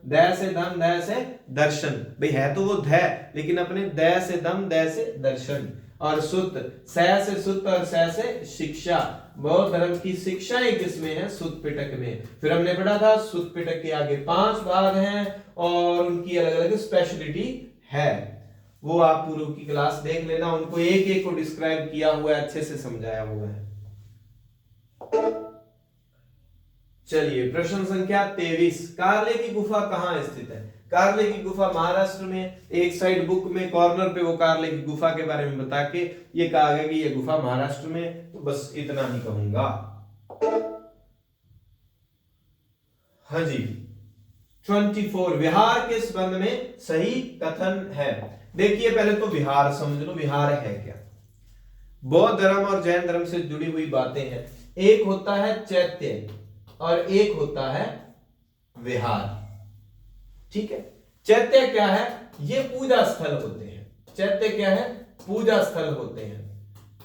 [SPEAKER 1] द से धम, द से दर्शन, भाई है तो वो ध, लेकिन अपने द से दम, द से दर्शन। और सुत, स से सुत और स से शिक्षा। बौद्ध धर्म की शिक्षाएं किसमें है? सुत पिटक में। फिर हमने पढ़ा था सुत पिटक के आगे 5 भाग हैं और उनकी अलग अलग स्पेशलिटी है। वो आप पूर्व की क्लास देख लेना, उनको एक एक को डिस्क्राइब किया हुआ है, अच्छे से समझाया हुआ है। चलिए, प्रश्न संख्या 23, कार्ले की गुफा कहां स्थित है? कार्ले की गुफा महाराष्ट्र में। एक साइड बुक में कॉर्नर पे वो कार्ले की गुफा के बारे में बता के ये कहा गया कि ये गुफा महाराष्ट्र में। तो बस इतना ही कहूंगा। हाँ जी, 24, विहार के संबंध में सही कथन है। देखिए, पहले तो विहार समझ लो, विहार है क्या। बौद्ध धर्म और जैन धर्म से जुड़ी हुई बातें हैं। एक होता है चैत्य और एक होता है विहार, ठीक है। चैत्य क्या है? ये पूजा स्थल होते हैं। चैत्य क्या है? पूजा स्थल होते हैं।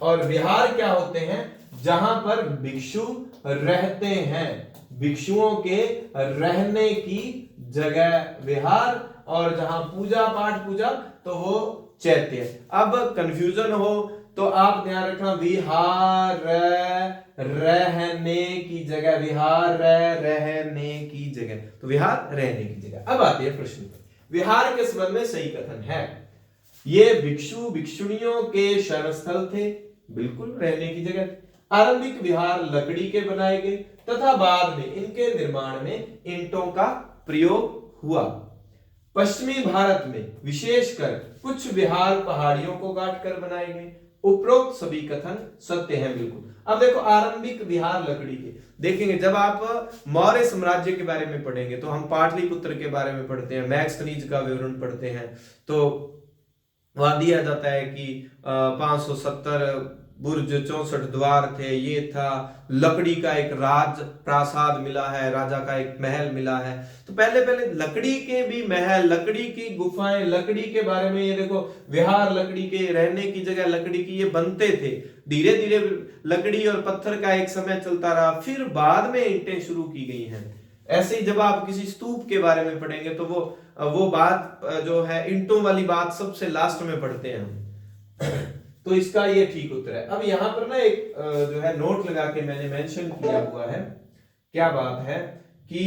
[SPEAKER 1] और विहार क्या होते हैं? जहां पर भिक्षु रहते हैं, भिक्षुओं के रहने की जगह विहार, और जहां पूजा पाठ पूजा तो वो चैत्य। अब कंफ्यूजन हो तो आप ध्यान रखना, विहार रहने की जगह, विहार रहने की जगह, तो विहार रहने की जगह। अब आते हैं प्रश्न पर। विहार के संबंध में सही कथन है, ये भिक्षु भिक्षुणियों के शरण स्थल थे, बिल्कुल रहने की जगह। आरंभिक विहार लकड़ी के बनाए गए तथा बाद में इनके निर्माण में ईंटों का प्रयोग हुआ। पश्चिमी भारत में विशेषकर कुछ विहार पहाड़ियों को काटकर बनाए गए। उपरोक्त सभी कथन सत्य हैं, बिल्कुल। अब देखो, आरंभिक विहार लकड़ी के देखेंगे, जब आप मौर्य साम्राज्य के बारे में पढ़ेंगे तो हम पाटलिपुत्र के बारे में पढ़ते हैं, मैक्सनीज का विवरण पढ़ते हैं, तो वहां दिया जाता है कि 570 बुर्ज, 64 द्वार थे, ये था, लकड़ी का एक राज प्रासाद मिला है, राजा का एक महल मिला है। तो पहले पहले लकड़ी के भी महल, लकड़ी की गुफाएं, लकड़ी के बारे में, ये देखो विहार लकड़ी के, रहने की जगह लकड़ी की, ये बनते थे। धीरे धीरे लकड़ी और पत्थर का एक समय चलता रहा, फिर बाद में ईंटें शुरू की गई हैं। ऐसे ही जब आप किसी स्तूप के बारे में पढ़ेंगे तो वो बात जो है ईंटों वाली बात सबसे लास्ट में पढ़ते हैं हम। तो इसका ये ठीक उत्तर है। अब यहां पर ना एक जो है नोट लगा के मैंने मेंशन किया हुआ है, क्या बात है कि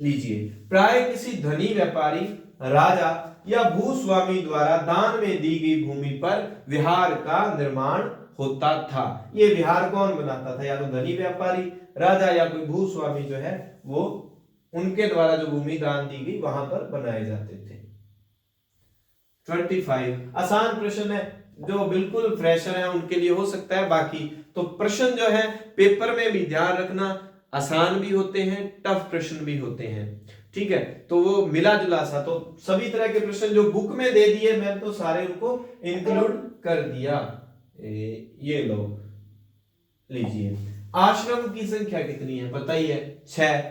[SPEAKER 1] लीजिए, प्राय किसी धनी व्यापारी, राजा या भूस्वामी द्वारा दान में दी गई भूमि पर विहार का निर्माण होता था। ये विहार कौन बनाता था? या तो धनी व्यापारी, राजा, या कोई भूस्वामी जो है वो, उनके द्वारा जो भूमि दान दी गई वहां पर बनाए जाते थे। 25 आसान प्रश्न है, जो बिल्कुल फ्रेशर है उनके लिए हो सकता है, बाकी तो प्रश्न जो है पेपर में भी ध्यान रखना, आसान भी होते हैं, टफ प्रश्न भी होते हैं, ठीक है। तो वो मिला जुला सा, तो सभी तरह के प्रश्न जो बुक में दे दिए मैंने तो सारे उनको इंक्लूड कर दिया। ये लो, लीजिए। आश्रम की संख्या कितनी है बताइए? 6।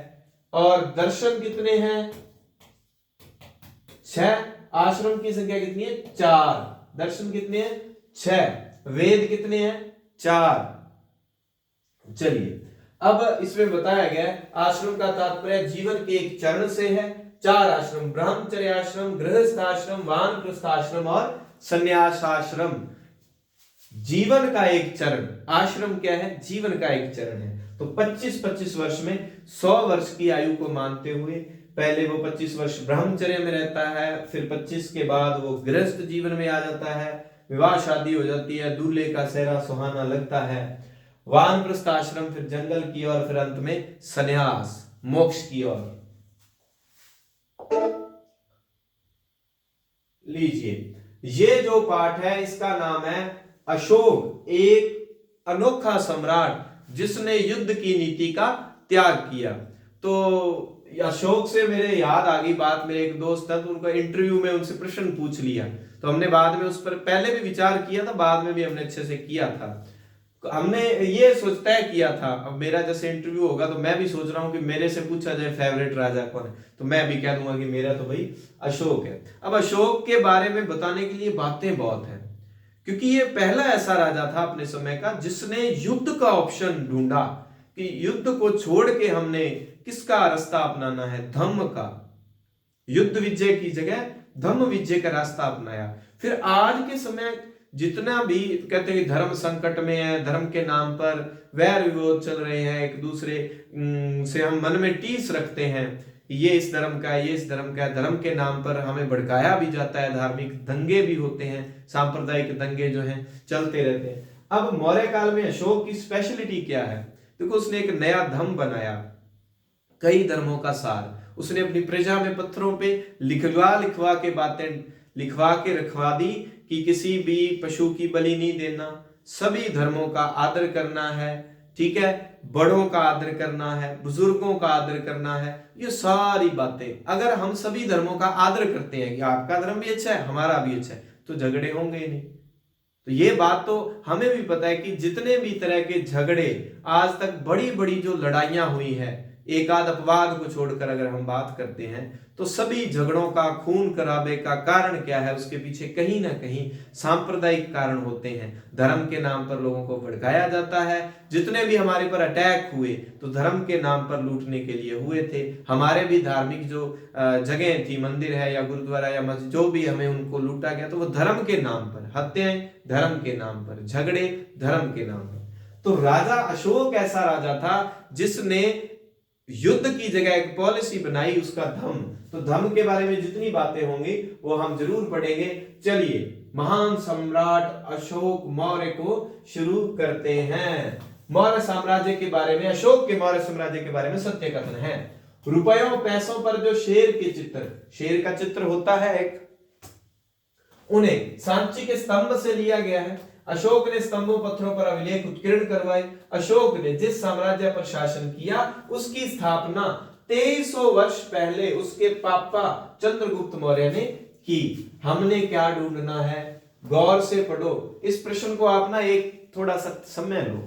[SPEAKER 1] और दर्शन कितने हैं? 6। आश्रम की संख्या कितनी है? 4। दर्शन कितने हैं? 6। वेद कितने हैं? 4। चलिए, अब इसमें बताया गया आश्रम का तात्पर्य जीवन के एक चरण से है। 4 आश्रम, ब्रह्मचर्य आश्रम, गृहस्थ आश्रम, वानप्रस्थ आश्रम और संन्यास आश्रम। जीवन का एक चरण, आश्रम क्या है? जीवन का एक चरण है। तो 25-25 वर्ष में 100 वर्ष की आयु को मानते हुए पहले वो 25 वर्ष ब्रह्मचर्य में रहता है, फिर 25 के बाद वो गृहस्थ जीवन में आ जाता है, विवाह शादी हो जाती है, दूल्हे का सेहरा सुहाना लगता है, वानप्रस्थ आश्रम, फिर जंगल की ओर, फिर अंत में संन्यास, मोक्ष की ओर। लीजिए, ये जो पाठ है इसका नाम है अशोक, एक अनोखा सम्राट जिसने युद्ध की नीति का त्याग किया। तो अशोक से मेरे याद आ गई बात, मेरे एक दोस्त था तो उनका इंटरव्यू में उनसे प्रश्न पूछ लिया, तो हमने बाद में उस पर पहले भी विचार किया था, बाद में भी हमने अच्छे से किया था। हमने ये तय किया था, अब मेरा जैसे इंटरव्यू होगा तो मैं भी सोच रहा हूं कि मेरे से पूछा जाए फेवरेट राजा कौन है, तो मैं भी कह दूंगा कि मेरा तो भाई अशोक है। अब अशोक के बारे में बताने के लिए बातें बहुत हैं, क्योंकि ये पहला ऐसा राजा था अपने समय का जिसने युद्ध का ऑप्शन ढूंढा कि युद्ध को छोड़ के हमने किसका रास्ता अपनाना है? धम्म का। युद्ध विजय की जगह धम्म विजय का रास्ता अपनाया। फिर आज के समय जितना भी कहते हैं कि धर्म संकट में है, धर्म के नाम पर वैर विरोध चल रहे हैं, एक दूसरे से हम मन में टीस रखते हैं, ये इस धर्म का है, ये इस धर्म का है, धर्म के नाम पर हमें भड़काया भी जाता है, धार्मिक दंगे भी होते हैं, सांप्रदायिक दंगे जो हैं चलते रहते हैं। अब मौर्य काल में अशोक की स्पेशलिटी क्या है? देखो, उसने एक नया धर्म बनाया, कई धर्मों का सार। उसने अपनी प्रजा में पत्थरों पे लिखवा के बातें लिखवा के रखवा दी कि किसी भी पशु की बलि नहीं देना, सभी धर्मों का आदर करना है, ठीक है, बड़ों का आदर करना है, बुजुर्गों का आदर करना है। ये सारी बातें अगर हम सभी धर्मों का आदर करते हैं कि आपका धर्म भी अच्छा है, हमारा भी अच्छा है, तो झगड़े होंगे ही नहीं। तो ये बात तो हमें भी पता है कि जितने भी तरह के झगड़े आज तक, बड़ी बड़ी जो लड़ाइयां हुई है, एक आध अपवाद को छोड़कर अगर हम बात करते हैं, तो सभी झगड़ों का, खून खराबे का कारण क्या है? उसके पीछे कहीं ना कहीं सांप्रदायिक कारण होते हैं। धर्म के नाम पर लोगों को भड़काया जाता है। जितने भी हमारे पर अटैक हुए तो धर्म के नाम पर लूटने के लिए हुए थे। हमारे भी धार्मिक जो जगह थी, मंदिर है या गुरुद्वारा या मस्जिद, जो भी हमें उनको लूटा गया, तो वो धर्म के नाम पर, हत्याएं धर्म के नाम पर, झगड़े धर्म के नाम पर। तो राजा अशोक ऐसा राजा था जिसने युद्ध की जगह एक पॉलिसी बनाई, उसका धम्म। तो धम्म के बारे में जितनी बातें होंगी वो हम जरूर पढ़ेंगे। चलिए, महान सम्राट अशोक मौर्य को शुरू करते हैं। मौर्य साम्राज्य के बारे में, अशोक के मौर्य साम्राज्य के बारे में सत्य कथन है। रुपयों पैसों पर जो शेर के चित्र, शेर का चित्र होता है एक, उन्हें सांची के स्तंभ से लिया गया है। अशोक ने स्तंभों पत्थरों पर अभिलेख उत्कीर्ण करवाए। अशोक ने जिस साम्राज्य पर शासन किया उसकी स्थापना 2300 वर्ष पहले उसके पापा चंद्रगुप्त मौर्य ने की। हमने क्या ढूंढना है? गौर से पढ़ो इस प्रश्न को, आप ना एक थोड़ा सा समय लो।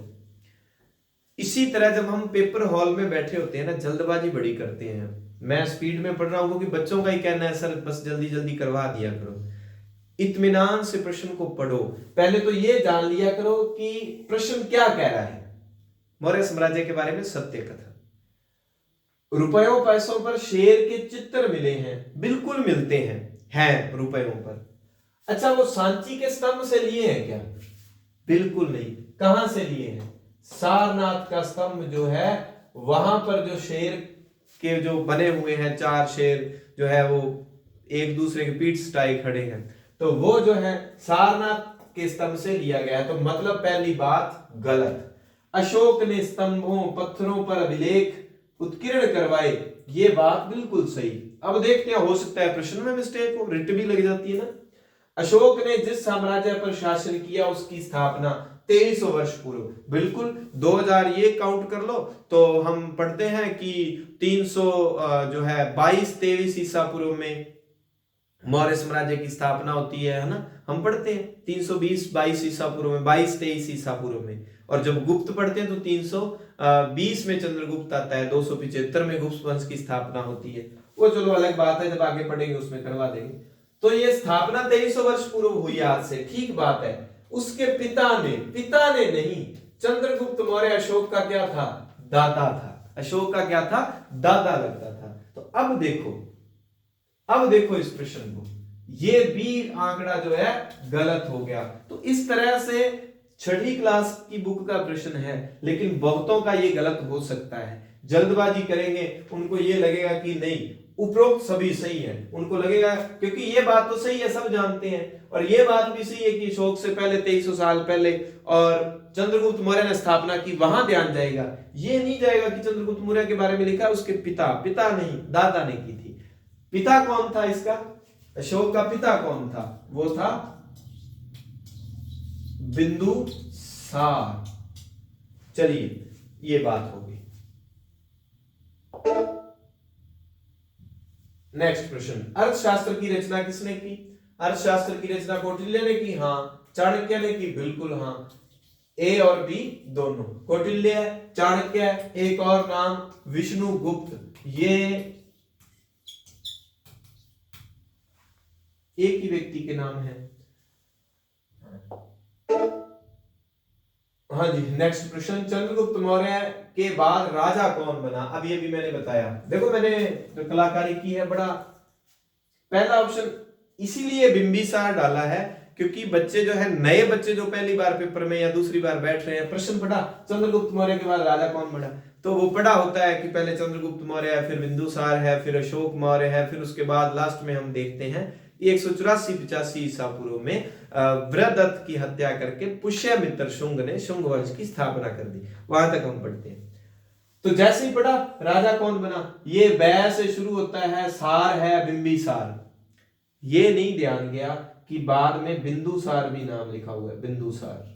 [SPEAKER 1] इसी तरह जब हम पेपर हॉल में बैठे होते हैं ना, जल्दबाजी बड़ी करते हैं। मैं स्पीड में पढ़ रहा हूं क्योंकि बच्चों का ही कहना है सर बस जल्दी जल्दी करवा दिया करो। इत्मीनान से प्रश्न को पढ़ो। पहले तो यह जान लिया करो कि प्रश्न क्या कह रहा है। मौर्य साम्राज्य के बारे में सत्य कथन। रुपयों पैसों पर शेर के चित्र मिले हैं, बिल्कुल मिलते हैं रुपयों पर। अच्छा, वो सांची के स्तंभ से लिए हैं क्या? बिल्कुल नहीं। कहां से लिए हैं? सारनाथ का स्तंभ जो है वहां पर जो शेर के जो बने हुए हैं, 4 शेर जो है वो एक दूसरे के पीठ सटाए खड़े हैं, तो वो जो है सारनाथ के स्तंभ से लिया गया है। तो मतलब पहली बात गलत। अशोक ने स्तंभों पत्थरों पर अभिलेख उत्कीर्ण करवाए, ये बात बिल्कुल सही। अब देखते हैं, हो सकता है प्रश्न में मिस्टेक हो, रिट भी लग जाती है ना। अशोक ने जिस साम्राज्य पर शासन किया उसकी स्थापना 2300 वर्ष पूर्व, बिल्कुल 2000 ये काउंट कर लो तो हम पढ़ते हैं कि 300 जो है 22-23 ईसा पूर्व में मौर्य साम्राज्य की स्थापना होती है ना। हम पढ़ते हैं 320-22 ईसा पूर्व में, 22-23 ईसा पूर्व में। और जब गुप्त पढ़ते हैं तो 320 में चंद्रगुप्त आता है, 275 में गुप्त वंश की स्थापना होती है। वो चलो अलग बात है, जब आगे पढ़ेंगे उसमें करवा देंगे। तो ये स्थापना 2300 वर्ष पूर्व हुई आज से, ठीक बात है। उसके पिता ने नहीं, चंद्रगुप्त मौर्य अशोक का क्या था, दादा था। अशोक का क्या था, दादा लगता था। तो अब देखो इस प्रश्न को, ये बी आंकड़ा जो है गलत हो गया। तो इस तरह से छठी क्लास की बुक का प्रश्न है, लेकिन बहुतों का ये गलत हो सकता है। जल्दबाजी करेंगे, उनको ये लगेगा कि नहीं उपरोक्त सभी सही है, उनको लगेगा क्योंकि ये बात तो सही है, सब जानते हैं, और ये बात भी सही है कि अशोक से पहले 2300 साल पहले और चंद्रगुप्त मौर्य ने स्थापना की, वहां ध्यान जाएगा। ये नहीं जाएगा कि चंद्रगुप्त मौर्य के बारे में लिखा है उसके पिता नहीं, दादा ने की थी। पिता कौन था इसका, अशोक का पिता कौन था, वो था बिंदुसार। चलिए ये बात होगी। नेक्स्ट प्रश्न, अर्थशास्त्र की रचना किसने की। अर्थशास्त्र की रचना कौटिल्य ने की, हाँ। चाणक्य ने की, बिल्कुल हाँ। ए और बी दोनों, कौटिल्य, चाणक्य, एक और नाम विष्णुगुप्त, ये एक ही व्यक्ति के नाम है। हाँ जी, नेक्स्ट प्रश्न, चंद्रगुप्त मौर्य के बाद राजा कौन बना। अब ये भी मैंने बताया, देखो मैंने जो कलाकारी की है, बड़ा पहला ऑप्शन इसीलिए बिंबिसार डाला है क्योंकि बच्चे जो है, नए बच्चे जो पहली बार पेपर में या दूसरी बार बैठ रहे हैं, प्रश्न पढ़ा चंद्रगुप्त मौर्य के बाद राजा कौन बना, तो वो पढ़ा होता है कि पहले चंद्रगुप्त मौर्य है, फिर बिंदुसार है, फिर अशोक मौर्य है, फिर उसके बाद लास्ट में हम देखते हैं 184-85 ईसा पूर्व में वृहदत्त की हत्या करके पुष्यमित्र शुंग ने शुंग वंश की स्थापना कर दी। वहां तक हम पढ़ते हैं। तो जैसे ही पढ़ा राजा कौन बना, ये बै से शुरू होता है, सार है बिंबिसार। ये नहीं ध्यान गया कि बाद में बिंदुसार भी नाम लिखा हुआ है, बिंदुसार।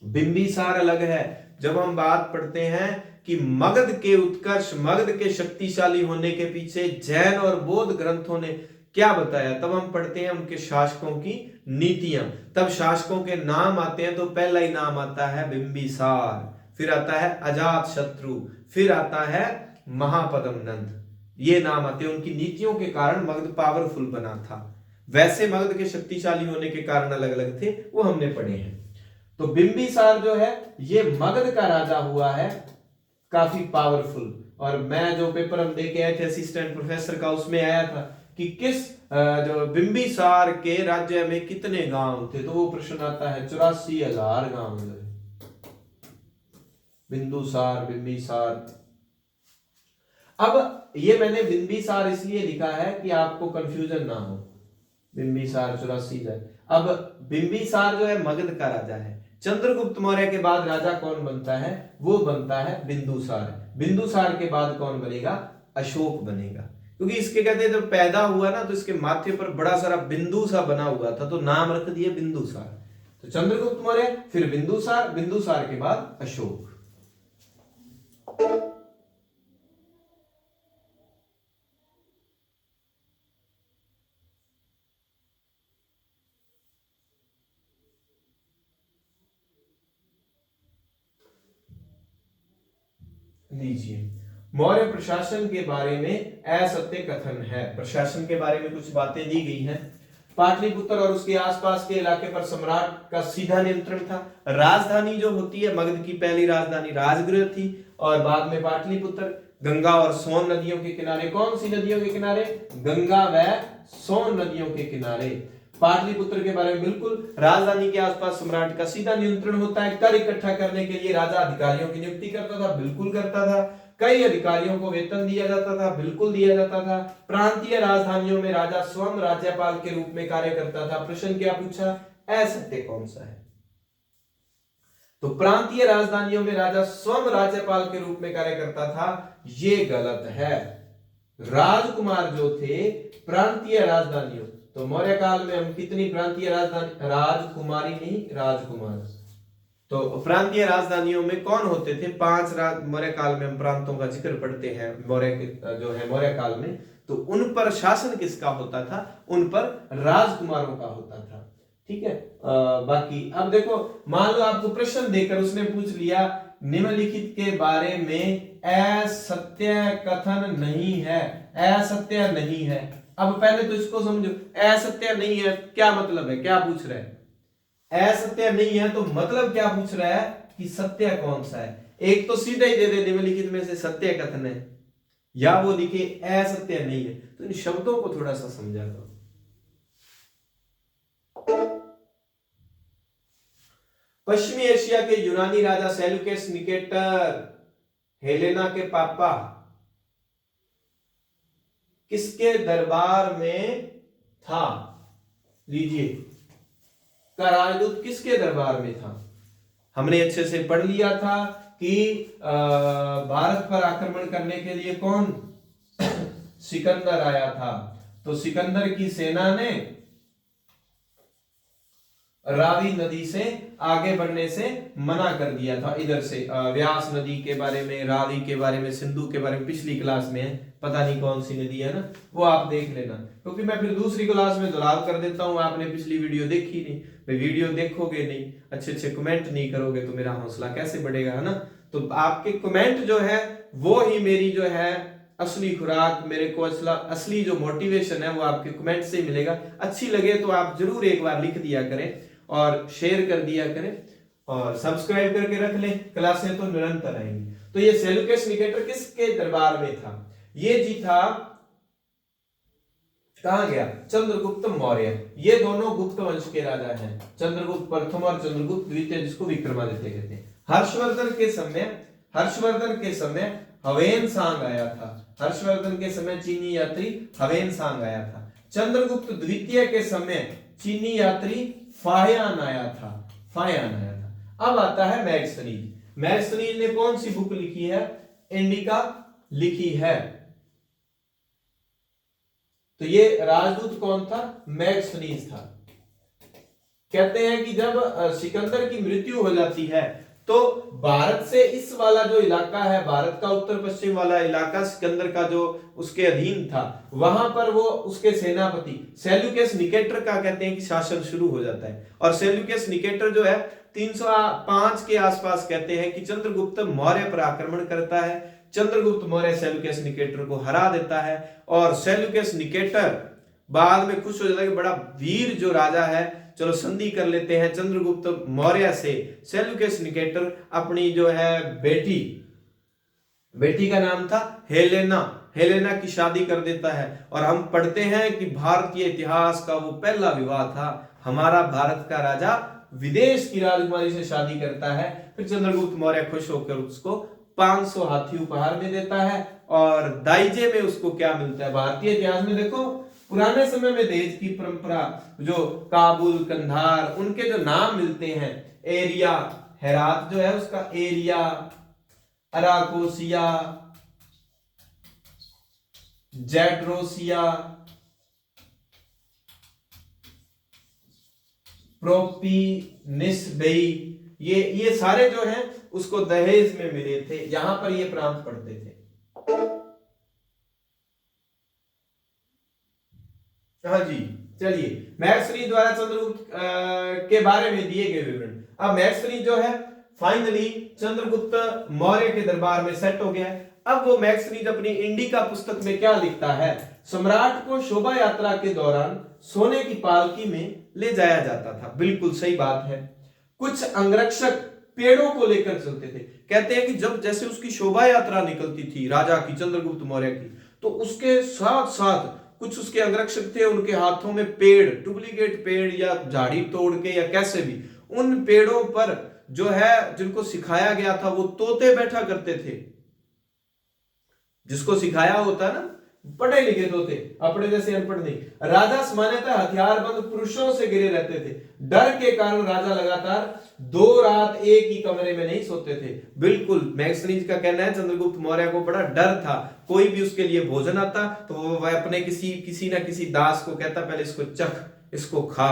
[SPEAKER 1] बिंबिसार अलग है। जब हम बात पढ़ते हैं कि मगध के उत्कर्ष, मगध के शक्तिशाली होने के पीछे जैन और बौद्ध ग्रंथों ने क्या बताया, तब हम पढ़ते हैं उनके शासकों की नीतियां। तब शासकों के नाम आते हैं, तो पहला ही नाम आता है बिंबिसार, फिर आता है अजात शत्रु, फिर आता है महापद्म नंद। ये नाम आते हैं। उनकी नीतियों के कारण मगध पावरफुल बना था। वैसे मगध के शक्तिशाली होने के कारण अलग अलग थे, वो हमने पढ़े हैं। तो बिंबिसार जो है ये मगध का राजा हुआ है, काफी पावरफुल। और मैं जो पेपर हम दे के आए थे असिस्टेंट प्रोफेसर का, उसमें आया था कि किस जो बिंबिसार के राज्य में कितने गांव थे, तो वो प्रश्न आता है 84,000 गांव है। बिंबिसार। अब ये मैंने बिंबिसार इसलिए लिखा है कि आपको कंफ्यूजन ना हो। बिंबिसार 84,000। अब बिंबिसार जो है मगध का राजा है। चंद्रगुप्त मौर्य के बाद राजा कौन बनता है, वो बनता है बिंदुसार। बिंदुसार के बाद कौन बनेगा, अशोक बनेगा। क्योंकि इसके कहते हैं जब पैदा हुआ ना, तो इसके माथे पर बड़ा सारा बिंदु सा बना हुआ था, तो नाम रख दिया बिंदुसार। तो चंद्रगुप्त मौर्य, फिर बिंदुसार, बिंदुसार के बाद अशोक। लीजिए, मौर्य प्रशासन के बारे में असत्य कथन है। प्रशासन के बारे में कुछ बातें दी गई हैं। पाटलिपुत्र और उसके आसपास के इलाके पर सम्राट का सीधा नियंत्रण था। राजधानी जो होती है, मगध की पहली राजधानी राजगृह थी, और बाद में पाटलिपुत्र। गंगा और सोन नदियों के किनारे, कौन सी नदियों के किनारे, गंगा व सोन नदियों के किनारे। पाटलिपुत्र के बारे में बिल्कुल, राजधानी के आसपास सम्राट का सीधा नियंत्रण होता है। कर इकट्ठा करने के लिए राजा अधिकारियों की नियुक्ति करता था, बिल्कुल करता था। कई अधिकारियों को वेतन दिया जाता था, बिल्कुल दिया जाता था। प्रांतीय राजधानियों में राजा स्वयं राज्यपाल के रूप में कार्य करता था। प्रश्न क्या पूछा, असत्य कौन सा है? तो प्रांतीय राजधानियों में राजा स्वयं राज्यपाल के रूप में कार्य करता था, ये गलत है। राजकुमार जो थे प्रांतीय राजधानियों, तो मौर्य काल में हम कितनी प्रांतीय राजधानी, राजकुमारी नहीं राजकुमार। तो प्रांतीय राजधानियों में कौन होते थे? 5 मौर्य काल में हम प्रांतों का जिक्र पढ़ते हैं मौर्य के जो है मौर्य काल में, तो उन पर शासन किसका होता था? उन पर राजकुमारों का होता था। ठीक है। बाकी अब देखो, मान लो आपको प्रश्न देकर उसने पूछ लिया निम्नलिखित के बारे में असत्य कथन नहीं है, असत्य नहीं है। अब पहले तो इसको समझो, असत्य नहीं है क्या मतलब है, क्या पूछ रहा है? असत्य नहीं है तो मतलब क्या पूछ रहा है कि सत्य कौन सा है? एक तो सीधा ही दे दे निम्नलिखित में से सत्य कथन है, या वो लिखे असत्य नहीं है। तो इन शब्दों को थोड़ा सा समझा करो। पश्चिमी एशिया के यूनानी राजा सेल्यूकस निकेटर हेलेना के पापा किसके दरबार में था? लीजिए, का राजदूत किसके दरबार में था? हमने अच्छे से पढ़ लिया था कि भारत पर आक्रमण करने के लिए कौन सिकंदर आया था। तो सिकंदर की सेना ने रावी नदी से आगे बढ़ने से मना कर दिया था। इधर से व्यास नदी के बारे में, रावी के बारे में, सिंधु के बारे में पिछली क्लास में है, पता नहीं कौन सी नदी है ना, वो आप देख लेना, क्योंकि मैं फिर दूसरी क्लास में दुलाव कर देता हूं। आपने पिछली वीडियो देखी नहीं, भाई वीडियो देखोगे नहीं, अच्छे अच्छे कमेंट नहीं करोगे तो मेरा हौसला कैसे बढ़ेगा, है ना। तो आपके कमेंट जो है वो ही मेरी जो है असली खुराक, मेरे को असली जो मोटिवेशन है वो आपके कमेंट से मिलेगा। अच्छी लगे तो आप जरूर एक बार लिख दिया करें और शेयर कर दिया करें और सब्सक्राइब करके रख लें, क्लासें तो निरंतर आएंगी। तो ये सेल्यूकस निकेटर किसके दरबार में था? ये जी था, कहां गया? चंद्रगुप्त मौर्य। ये दोनों गुप्त वंश के राजा हैं, चंद्रगुप्त प्रथम और चंद्रगुप्त द्वितीय, जिसको विक्रमादित्य कहते हैं। हर्षवर्धन के समय हवेन सांग आया था। हर्षवर्धन के समय चीनी यात्री हवेन सांग आया था। चंद्रगुप्त द्वितीय के समय चीनी यात्री फाह्यान आया था, फाह्यान आया था। अब आता है मैग्स्थनीज। मैग्स्थनीज ने कौन सी बुक लिखी है? इंडिका लिखी है। तो ये राजदूत कौन था? मैग्स्थनीज था। कहते हैं कि जब सिकंदर की मृत्यु हो जाती है तो भारत से इस वाला जो इलाका है, भारत का उत्तर पश्चिम वाला इलाका सिकंदर का जो उसके अधीन था, वहां पर वो उसके सेनापति सेल्यूकस निकेटर का कहते हैं कि शासन शुरू हो जाता है। और सेल्यूकस निकेटर जो है 305 के आसपास कहते हैं कि चंद्रगुप्त मौर्य पर आक्रमण करता है। चंद्रगुप्त मौर्य सेल्यूकस निकेटर को हरा देता है और सेल्यूकस निकेटर बाद में खुश हो जाता है कि बड़ा वीर जो राजा है, चलो संधि कर लेते हैं चंद्रगुप्त मौर्य से। सेल्यूकस निकेटर अपनी जो है बेटी का नाम था हेलेना की शादी कर देता है। और हम पढ़ते हैं कि भारतीय इतिहास का वो पहला विवाह था, हमारा भारत का राजा विदेश की राजकुमारी से शादी करता है। फिर चंद्रगुप्त मौर्य खुश होकर उसको 500 हाथी उपहार में देता है और दाइजे में उसको क्या मिलता है? भारतीय इतिहास में देखो, पुराने समय में दहेज की परंपरा, जो काबुल, कंधार, उनके जो नाम मिलते हैं, एरिया, हेरात जो है उसका एरिया, अराकोसिया, जेड्रोसिया, प्रोपिनिसबेई, ये सारे जो हैं उसको दहेज में मिले थे। यहां पर ये प्रांत पड़ते थे। हाँ जी, चलिए, मैग्स्थनीज द्वारा चंद्रगुप्त के बारे में दिए गए विवरण। अब मैग्स्थनीज जो है फाइनली चंद्रगुप्त मौर्य के दरबार में सेट हो गया है। अब वो मैग्स्थनीज अपनी इंडिका पुस्तक में क्या लिखता है? सम्राट को शोभा यात्रा के दौरान सोने की पालकी में ले जाया जाता था। बिल्कुल सही बात है। कुछ अंगरक्षक पेड़ों को लेकर चलते थे। कहते हैं कि जब जैसे उसकी शोभा यात्रा निकलती थी राजा की, चंद्रगुप्त मौर्य की, तो उसके साथ साथ कुछ उसके अंगरक्षक थे, उनके हाथों में पेड़, डुप्लीकेट पेड़ या झाड़ी तोड़ के या कैसे भी, उन पेड़ों पर जो है जिनको सिखाया गया था वो तोते बैठा करते थे। जिसको सिखाया होता है ना, पढ़े लिखे तो थे, अपने जैसे अनपढ़ नहीं। राजा सामान्यतः हथियारबंद पुरुषों से घिरे रहते थे। डर के कारण राजा लगातार 2 रात एक ही कमरे में नहीं सोते थे। बिल्कुल, मैक्सनीज का कहना है चंद्रगुप्त मौर्य को बड़ा डर था। कोई भी उसके लिए भोजन आता तो वह अपने किसी ना किसी दास को कहता, पहले इसको चख, इसको खा,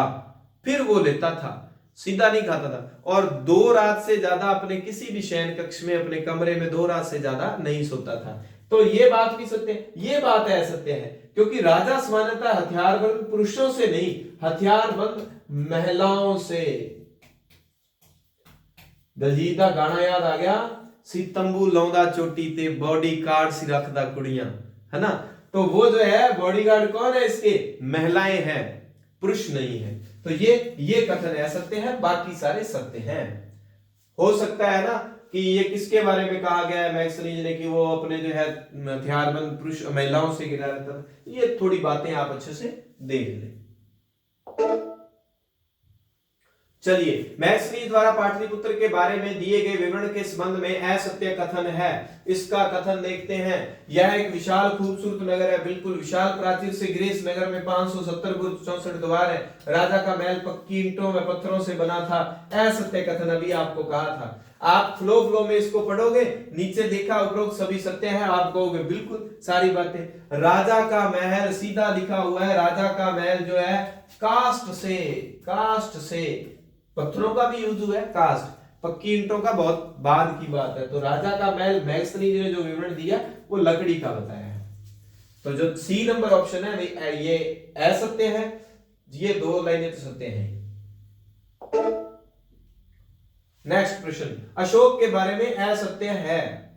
[SPEAKER 1] फिर वो लेता था, सीधा नहीं खाता था। और 2 रात से ज्यादा अपने किसी भी शयन कक्ष में, अपने कमरे में 2 रात से ज्यादा नहीं सोता था। तो ये बात भी सत्य है, ये बात है सत्य है, क्योंकि राजा सामान्यतः हथियारबंद पुरुषों से नहीं, हथियारबंद महिलाओं से। दलजीत का गाना याद आ गया, सी तंबू लाउंदा चोटी ते बॉडी गार्ड सी रखदा कुड़ियां, है ना। तो वो जो है बॉडीगार्ड कौन है इसके, महिलाएं हैं, पुरुष नहीं है। तो ये कथन है सत्य है, बाकी सारे सत्य हैं। हो सकता है ना कि ये किसके बारे में कहा गया है मैक्सनीज ने, कि वो अपने जो है हथियारबंद पुरुष महिलाओं से घिरा रहता था। ये थोड़ी बातें आप अच्छे से देख लें। चलिए, मैक्सनीज द्वारा पाटलिपुत्र के बारे में दिए गए विवरण के संबंध में असत्य कथन है। इसका कथन देखते हैं। यह एक विशाल खूबसूरत नगर है, बिल्कुल विशाल प्राचीर से घिरे इस नगर में 570 बुर्ज 64 द्वार है। राजा का महल पक्की ईंटों व पत्थरों से बना था। असत्य कथन अभी आपको कहा था। आप फ्लो में इसको पढ़ोगे, नीचे देखा उपरोक्त सभी सत्य है, आप कहोगे बिल्कुल सारी बातें। राजा का महल सीधा लिखा हुआ है, राजा का महल जो है कास्ट से पत्थरों का भी यूज हुआ है, कास्ट, पक्की ईंटों का बहुत बाद की बात है। तो राजा का महल मैक्सनीज ने जो विवरण दिया वो लकड़ी का बताया है। तो जो सी नंबर ऑप्शन है ये असत्य है, ये 2 लाइनें तो सत्य हैं। नेक्स्ट प्रश्न, अशोक के बारे में असत्य है।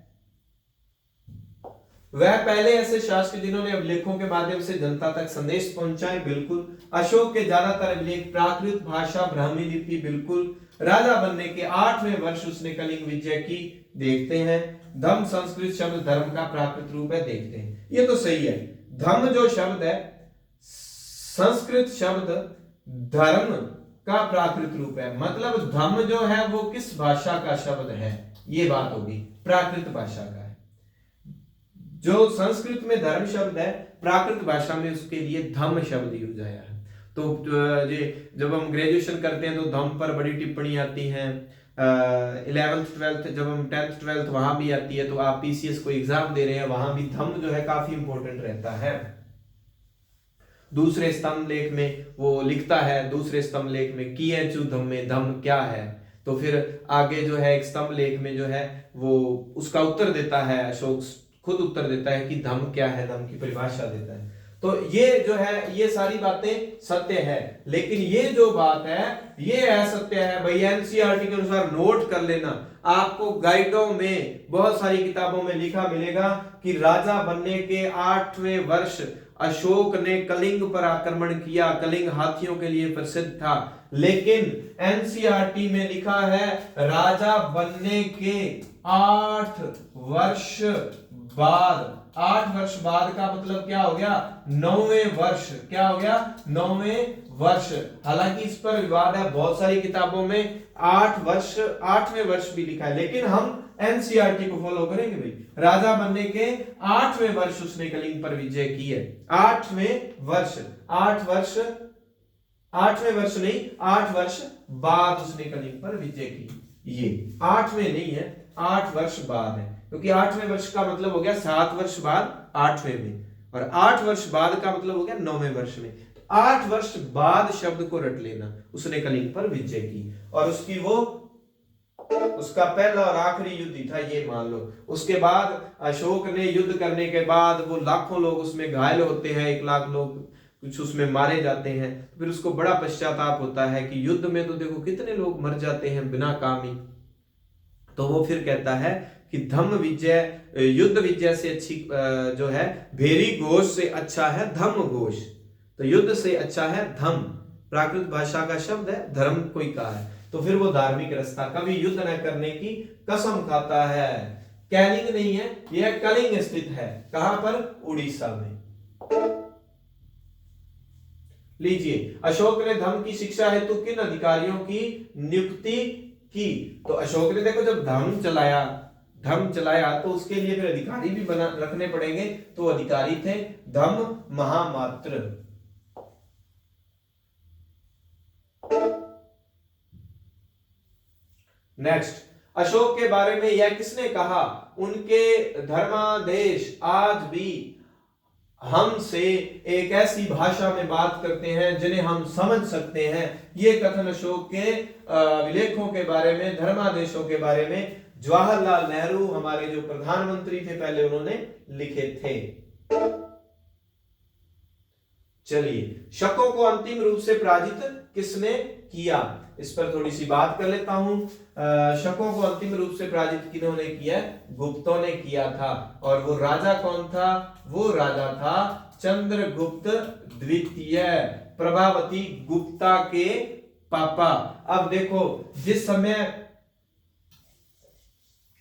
[SPEAKER 1] वह पहले ऐसे शासक जिन्होंने अभिलेखों के माध्यम से जनता तक संदेश पहुंचाए, बिल्कुल। अशोक के ज्यादातर अभिलेख प्राकृत भाषा ब्राह्मी लिपि, बिल्कुल। राजा बनने के 8वें वर्ष उसने कलिंग विजय की, देखते हैं। धम्म संस्कृत शब्द धर्म का प्राकृत रूप है, देखते हैं। ये तो सही है। धम्म जो शब्द है संस्कृत शब्द धर्म का प्राकृत रूप है, मतलब धम्म जो है वो किस भाषा का शब्द है, ये बात होगी, प्राकृत भाषा का है। जो संस्कृत में धर्म शब्द है, प्राकृत भाषा में उसके लिए धम्म शब्द यूज आया है। तो जब हम ग्रेजुएशन करते हैं तो धम्म पर बड़ी टिप्पणी आती है। 11th 12th जब हम 10th 12th वहां भी आती है। तो आप पीसीएस को एग्जाम दे रहे हैं, वहां भी धम्म जो है काफी इंपॉर्टेंट रहता है। दूसरे स्तंभ लेख में वो लिखता है, दूसरे स्तंभ लेख में कियेचु धम्मे, धम्म क्या है। तो फिर आगे जो है एक स्तंभ लेख में जो है वो उसका उत्तर देता है, अशोक खुद उत्तर देता है कि धम्म क्या है, धम्म की परिभाषा देता है। तो ये जो है ये सारी बातें सत्य है, लेकिन ये जो बात है ये असत्य है। भाई एनसीईआरटी के अनुसार नोट कर लेना, आपको गाइडों में बहुत सारी किताबों में लिखा मिलेगा कि राजा बनने के 8वें वर्ष अशोक ने कलिंग पर आक्रमण किया। कलिंग हाथियों के लिए प्रसिद्ध था, लेकिन एनसीईआरटी में लिखा है राजा बनने के 8 वर्ष बाद। 8 वर्ष बाद का मतलब क्या हो गया, 9वें वर्ष। क्या हो गया, 9वें वर्ष। हालांकि इस पर विवाद है, बहुत सारी किताबों में 8 वर्ष 8वें वर्ष भी लिखा है, लेकिन हम एनसीईआरटी को फॉलो करेंगे। भाई राजा बनने के 8वें वर्ष उसने कलिंग पर विजय की है। 8वें वर्ष, 8 वर्ष, 8वें वर्ष नहीं, 8 वर्ष बाद उसने कलिंग पर विजय की। ये 8वें नहीं है, 8 वर्ष बाद है, क्योंकि 8वें वर्ष का मतलब हो गया 7 वर्ष बाद 8वें में, और 8 वर्ष बाद का मतलब हो गया 9वें वर्ष में। 8 वर्ष बाद शब्द को रट लेना, उसने कलिंग पर विजय की। और उसका पहला और आखिरी युद्ध ही था, ये मान लो। उसके बाद अशोक ने युद्ध करने के बाद वो लाखों लोग उसमें घायल होते हैं, 1 लाख लोग कुछ उसमें मारे जाते हैं। फिर उसको बड़ा पश्चाताप होता है कि युद्ध में तो देखो कितने लोग मर जाते हैं बिना काम ही। तो वो फिर कहता है कि धम्म विजय, युद्ध विजय से अच्छी जो है भेरी घोष से अच्छा है धम्म घोष। तो युद्ध से अच्छा है धम्म, प्राकृत भाषा का शब्द है, धर्म कोई कहा है। तो फिर वो धार्मिक रास्ता, कभी युद्ध न करने की कसम खाता है। कैलिंग नहीं है, यह कलिंग स्थित है। कहां पर, उड़ीसा में। लीजिए, अशोक ने धम्म की शिक्षा हेतु किन अधिकारियों की नियुक्ति की। तो अशोक ने देखो जब धम्म चलाया, धर्म चलाया, तो उसके लिए फिर अधिकारी भी बना रखने पड़ेंगे, तो अधिकारी थे धम्म महामात्र। नेक्स्ट, अशोक के बारे में यह किसने कहा? उनके धर्मादेश आज भी हमसे एक ऐसी भाषा में बात करते हैं जिन्हें हम समझ सकते हैं। ये कथन अशोक के विलेखों के बारे में, धर्मादेशों के बारे में जवाहरलाल नेहरू हमारे जो प्रधानमंत्री थे पहले, उन्होंने लिखे थे। चलिए, शकों को अंतिम रूप से पराजित किसने किया, इस पर थोड़ी सी बात कर लेता हूं। शकों को अंतिम रूप से पराजित किन्होंने किया? गुप्तों ने किया था। और वो राजा कौन था? वो राजा था चंद्रगुप्त द्वितीय, प्रभावती गुप्ता के पापा। अब देखो, जिस समय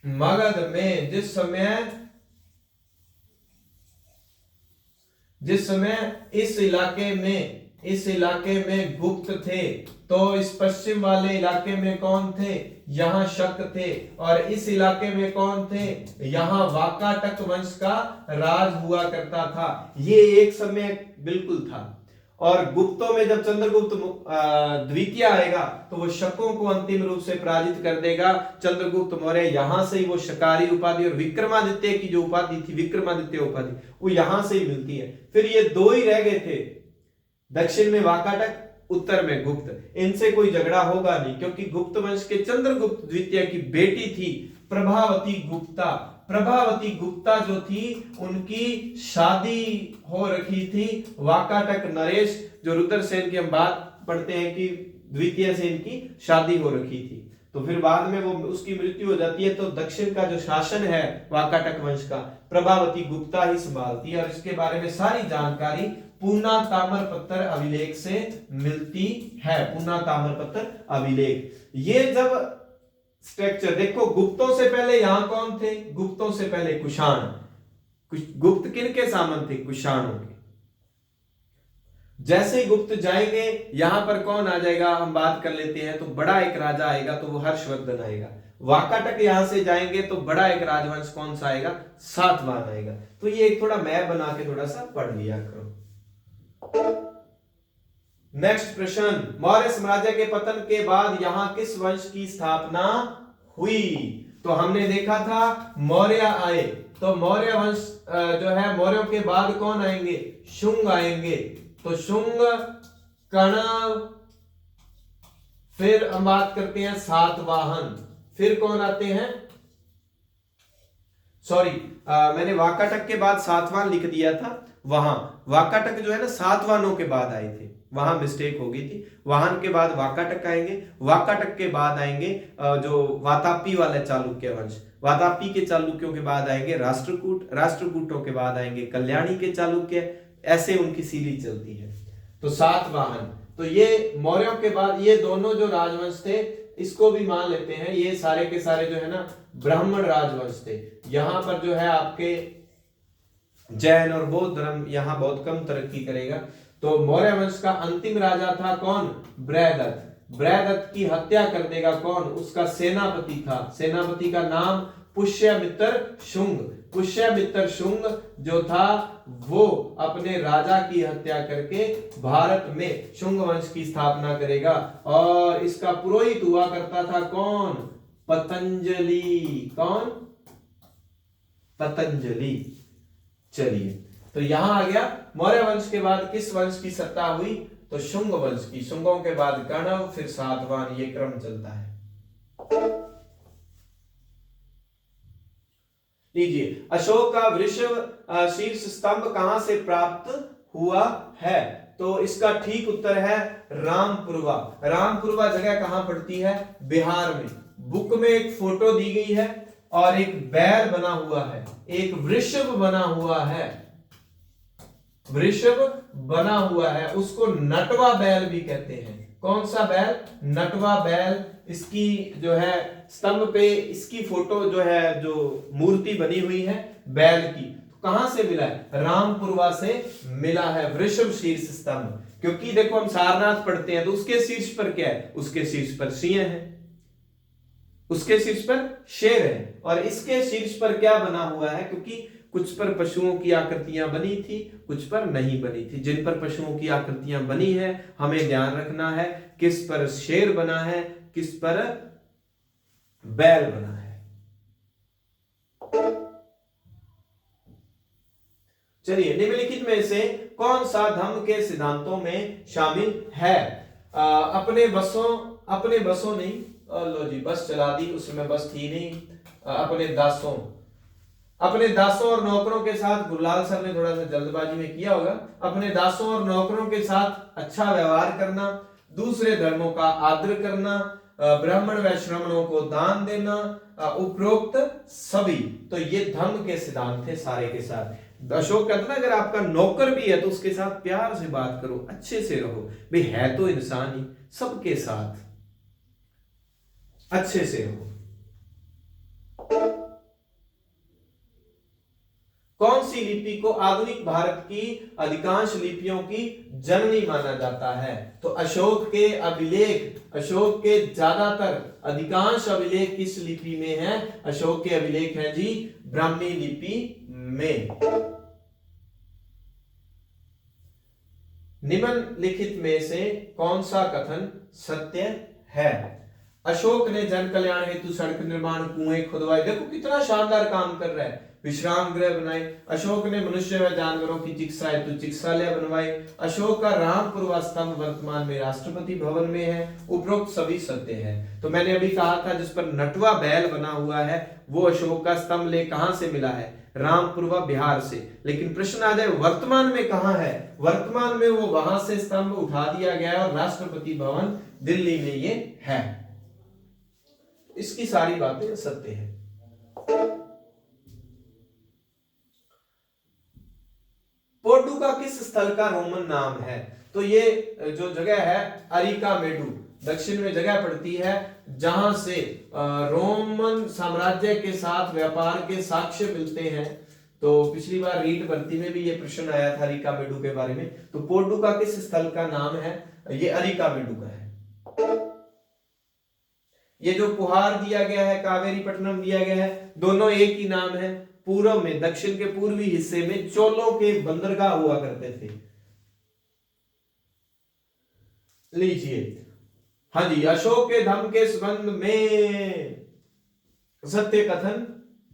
[SPEAKER 1] मगध में, जिस समय इस इलाके में गुप्त थे, तो इस पश्चिम वाले इलाके में कौन थे? यहाँ शक थे। और इस इलाके में कौन थे? यहाँ वाकाटक वंश का राज हुआ करता था। ये एक समय बिल्कुल था। और गुप्तों में जब चंद्रगुप्त द्वितीय आएगा तो वो शकों को अंतिम रूप से पराजित कर देगा। चंद्रगुप्त मौर्य, यहां से ही वो शकारी उपाधि और विक्रमादित्य की जो उपाधि थी, विक्रमादित्य उपाधि, वो यहां से ही मिलती है। फिर ये दो ही रह गए थे, दक्षिण में वाकाटक, उत्तर में गुप्त। इनसे कोई झगड़ा होगा नहीं, क्योंकि गुप्त वंश के चंद्रगुप्त द्वितीय की बेटी थी प्रभावती गुप्ता। प्रभावती गुप्ता जो थी, उनकी शादी हो रखी थी वाकाटक नरेश, जो रुद्रसेन की हम बात पढ़ते हैं कि द्वितीय से इनकी शादी हो रखी थी। तो फिर बाद में वो उसकी मृत्यु हो जाती है, तो दक्षिण का जो शासन है वाकाटक वंश का, प्रभावती गुप्ता ही संभालती है। और इसके बारे में सारी जानकारी पूना ताम्रपत्र अभिलेख से मिलती है। पूना ताम्रपत्र अभिलेख। ये जब स्ट्रक्चर देखो, गुप्तों से पहले यहां कौन थे? गुप्तों से पहले कुषाण। गुप्त किनके सामंत थे? कुषाणों के। जैसे ही गुप्त जाएंगे, यहां पर कौन आ जाएगा, हम बात कर लेते हैं। तो बड़ा एक राजा आएगा, तो वो हर्षवर्धन आएगा। वाकाटक यहां से जाएंगे तो बड़ा एक राजवंश कौन सा आएगा? सातवाहन आएगा। तो ये एक थोड़ा मैप बना के थोड़ा सा पढ़ लिया करो। नेक्स्ट प्रश्न, मौर्य साम्राज्य के पतन के बाद यहां किस वंश की स्थापना हुई? तो हमने देखा था मौर्य आए, तो मौर्य वंश जो है, मौर्यों के बाद कौन आएंगे? शुंग आएंगे। तो शुंग, कणव, फिर हम बात करते हैं सातवाहन। फिर कौन आते हैं? सॉरी, मैंने वाकाटक के बाद सातवाहन लिख दिया था। वहां वाकाटक जो है ना, सातवाहनों के बाद आए थे, वहां मिस्टेक हो गई थी। वाहन के बाद वाकाटक आएंगे, वाकाटक के बाद आएंगे जो वातापी वाले चालुक्य वंश, वातापी के चालुक्यों के बाद आएंगे राष्ट्रकूट, राष्ट्रकूटों के बाद आएंगे कल्याणी के चालुक्य। ऐसे उनकी सीरीज चलती है। तो सातवाहन, तो ये मौर्यों के बाद ये दोनों जो राजवंश थे, इसको भी मान लेते हैं, ये सारे के सारे जो है ना ब्राह्मण राजवंश थे। यहां पर जो है आपके जैन और बौद्ध धर्म यहां बहुत कम तरक्की करेगा। तो मौर्य वंश का अंतिम राजा था कौन? बृहदत्त। बृहदत्त की हत्या कर देगा कौन? उसका सेनापति था। सेनापति का नाम पुष्यमित्र शुंग। पुष्यमित्र शुंग जो था, वो अपने राजा की हत्या करके भारत में शुंग वंश की स्थापना करेगा। और इसका पुरोहित हुआ करता था कौन? पतंजलि। कौन? पतंजलि। चलिए, तो यहां आ गया मौर्य वंश के बाद किस वंश की सत्ता हुई? तो शुंग वंश की। शुंगों के बाद कणव, फिर सातवाहन, ये क्रम चलता है। लीजिए, अशोक का वृषभ शीर्ष स्तंभ कहां से प्राप्त हुआ है? तो इसका ठीक उत्तर है रामपुरवा। रामपुरवा जगह कहां पड़ती है? बिहार में। बुक में एक फोटो दी गई है और एक बैल बना हुआ है, एक वृषभ बना हुआ है, वृषभ बना हुआ है, उसको नटवा बैल भी कहते हैं। कौन सा बैल? नटवा बैल। इसकी जो है स्तंभ पे इसकी फोटो जो है, जो मूर्ति बनी हुई है बैल की, तो कहां से मिला है? रामपुरवा से मिला है वृषभ शीर्ष स्तंभ। क्योंकि देखो, हम सारनाथ पढ़ते हैं तो उसके शीर्ष पर क्या है? उसके शीर्ष पर सिंह है, उसके शीर्ष पर शेर है और इसके शीर्ष पर क्या बना हुआ है, क्योंकि कुछ पर पशुओं की आकृतियां बनी थी, कुछ पर नहीं बनी थी। जिन पर पशुओं की आकृतियां बनी है हमें ध्यान रखना है किस पर शेर बना है, किस पर बैल बना है। चलिए, निम्नलिखित में से कौन सा धम्म के सिद्धांतों में शामिल है? अपने बसों नहीं, लो जी बस चला दी, उसमें बस थी नहीं। अपने दासों और नौकरों के साथ, गुरलाल सर ने थोड़ा सा जल्दबाजी में किया होगा, अपने दासों और नौकरों के साथ अच्छा व्यवहार करना, दूसरे धर्मों का आदर करना, ब्राह्मण व श्रमणों को दान देना, उपरोक्त सभी। तो ये धम्म के सिद्धांत थे सारे के साथ। अशोक कहता ना, अगर आपका नौकर भी है तो उसके साथ प्यार से बात करो, अच्छे से रहो, भाई है तो इंसान ही, सबके साथ अच्छे से रहो। कौन सी लिपि को आधुनिक भारत की अधिकांश लिपियों की जननी माना जाता है? तो अशोक के ज्यादातर अधिकांश अभिलेख किस लिपि में है? अशोक के अभिलेख हैं जी ब्राह्मी लिपि में। निम्नलिखित में से कौन सा कथन सत्य है? अशोक ने जन कल्याण हेतु सड़क निर्माण, कुएं खुदवाए, देखो कितना शानदार काम कर रहा है, विश्राम गृह बनाए। अशोक ने मनुष्य व जानवरों की चिकित्सा हेतु चिकित्सालय बनवाए। अशोक का रामपुरवा स्तंभ वर्तमान में राष्ट्रपति भवन में है। उपरोक्त सभी सत्य है। तो मैंने अभी कहा था जिस पर नटवा बैल बना हुआ है वो अशोक का स्तंभ ले कहां से मिला है? रामपुरवा बिहार से। लेकिन प्रश्न आ जाए वर्तमान में कहां है? वर्तमान में वो वहां से स्तंभ उठा दिया गया है और राष्ट्रपति भवन दिल्ली में ये है। इसकी सारी बातें सत्य है। पोर्टू का किस स्थल का रोमन नाम है? तो ये जो जगह है अरिकामेडू, दक्षिण में जगह पड़ती है जहां से रोमन साम्राज्य के साथ व्यापार के साक्ष्य मिलते हैं। तो पिछली बार रीट भर्ती में भी ये प्रश्न आया था अरिकामेडू के बारे में। तो पोर्टू का किस स्थल का नाम है? ये अरिकामेडू का है। ये जो पुहार दिया गया है, कावेरी पट्टनम दिया गया है, दोनों एक ही नाम है। पूर्व में, दक्षिण के पूर्वी हिस्से में चोलों के बंदरगाह हुआ करते थे। लीजिए, हाँ जी, अशोक के धम्म के संबंध में सत्य कथन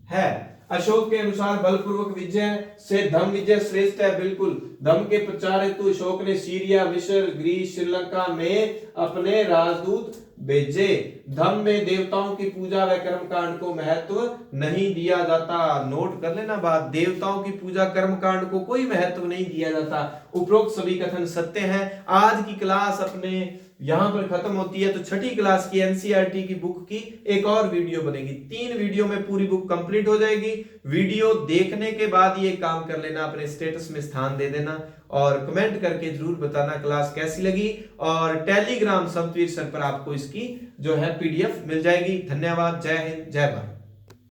[SPEAKER 1] है। अशोक के अनुसार बलपूर्वक विजय से धम्म विजय श्रेष्ठ है। बिल्कुल। धम्म के प्रचार हेतु अशोक ने सीरिया, मिस्र, ग्रीस, श्रीलंका में अपने राजदूत भेजे। धम्म में देवताओं की पूजा व कर्मकांड को महत्व नहीं दिया जाता। नोट कर लेना बात, देवताओं की पूजा कर्मकांड को कोई महत्व नहीं दिया जाता। उपरोक्त सभी कथन सत्य हैं। आज की क्लास अपने यहां पर खत्म होती है। तो छठी क्लास की एनसीईआरटी की बुक की एक और वीडियो बनेगी। 3 वीडियो में पूरी बुक कंप्लीट हो जाएगी। वीडियो देखने के बाद ये काम कर लेना, अपने स्टेटस में स्थान दे देना और कमेंट करके जरूर बताना क्लास कैसी लगी। और टेलीग्राम समतवीर सर पर आपको इसकी जो है पीडीएफ मिल जाएगी। धन्यवाद। जय हिंद, जय भारत।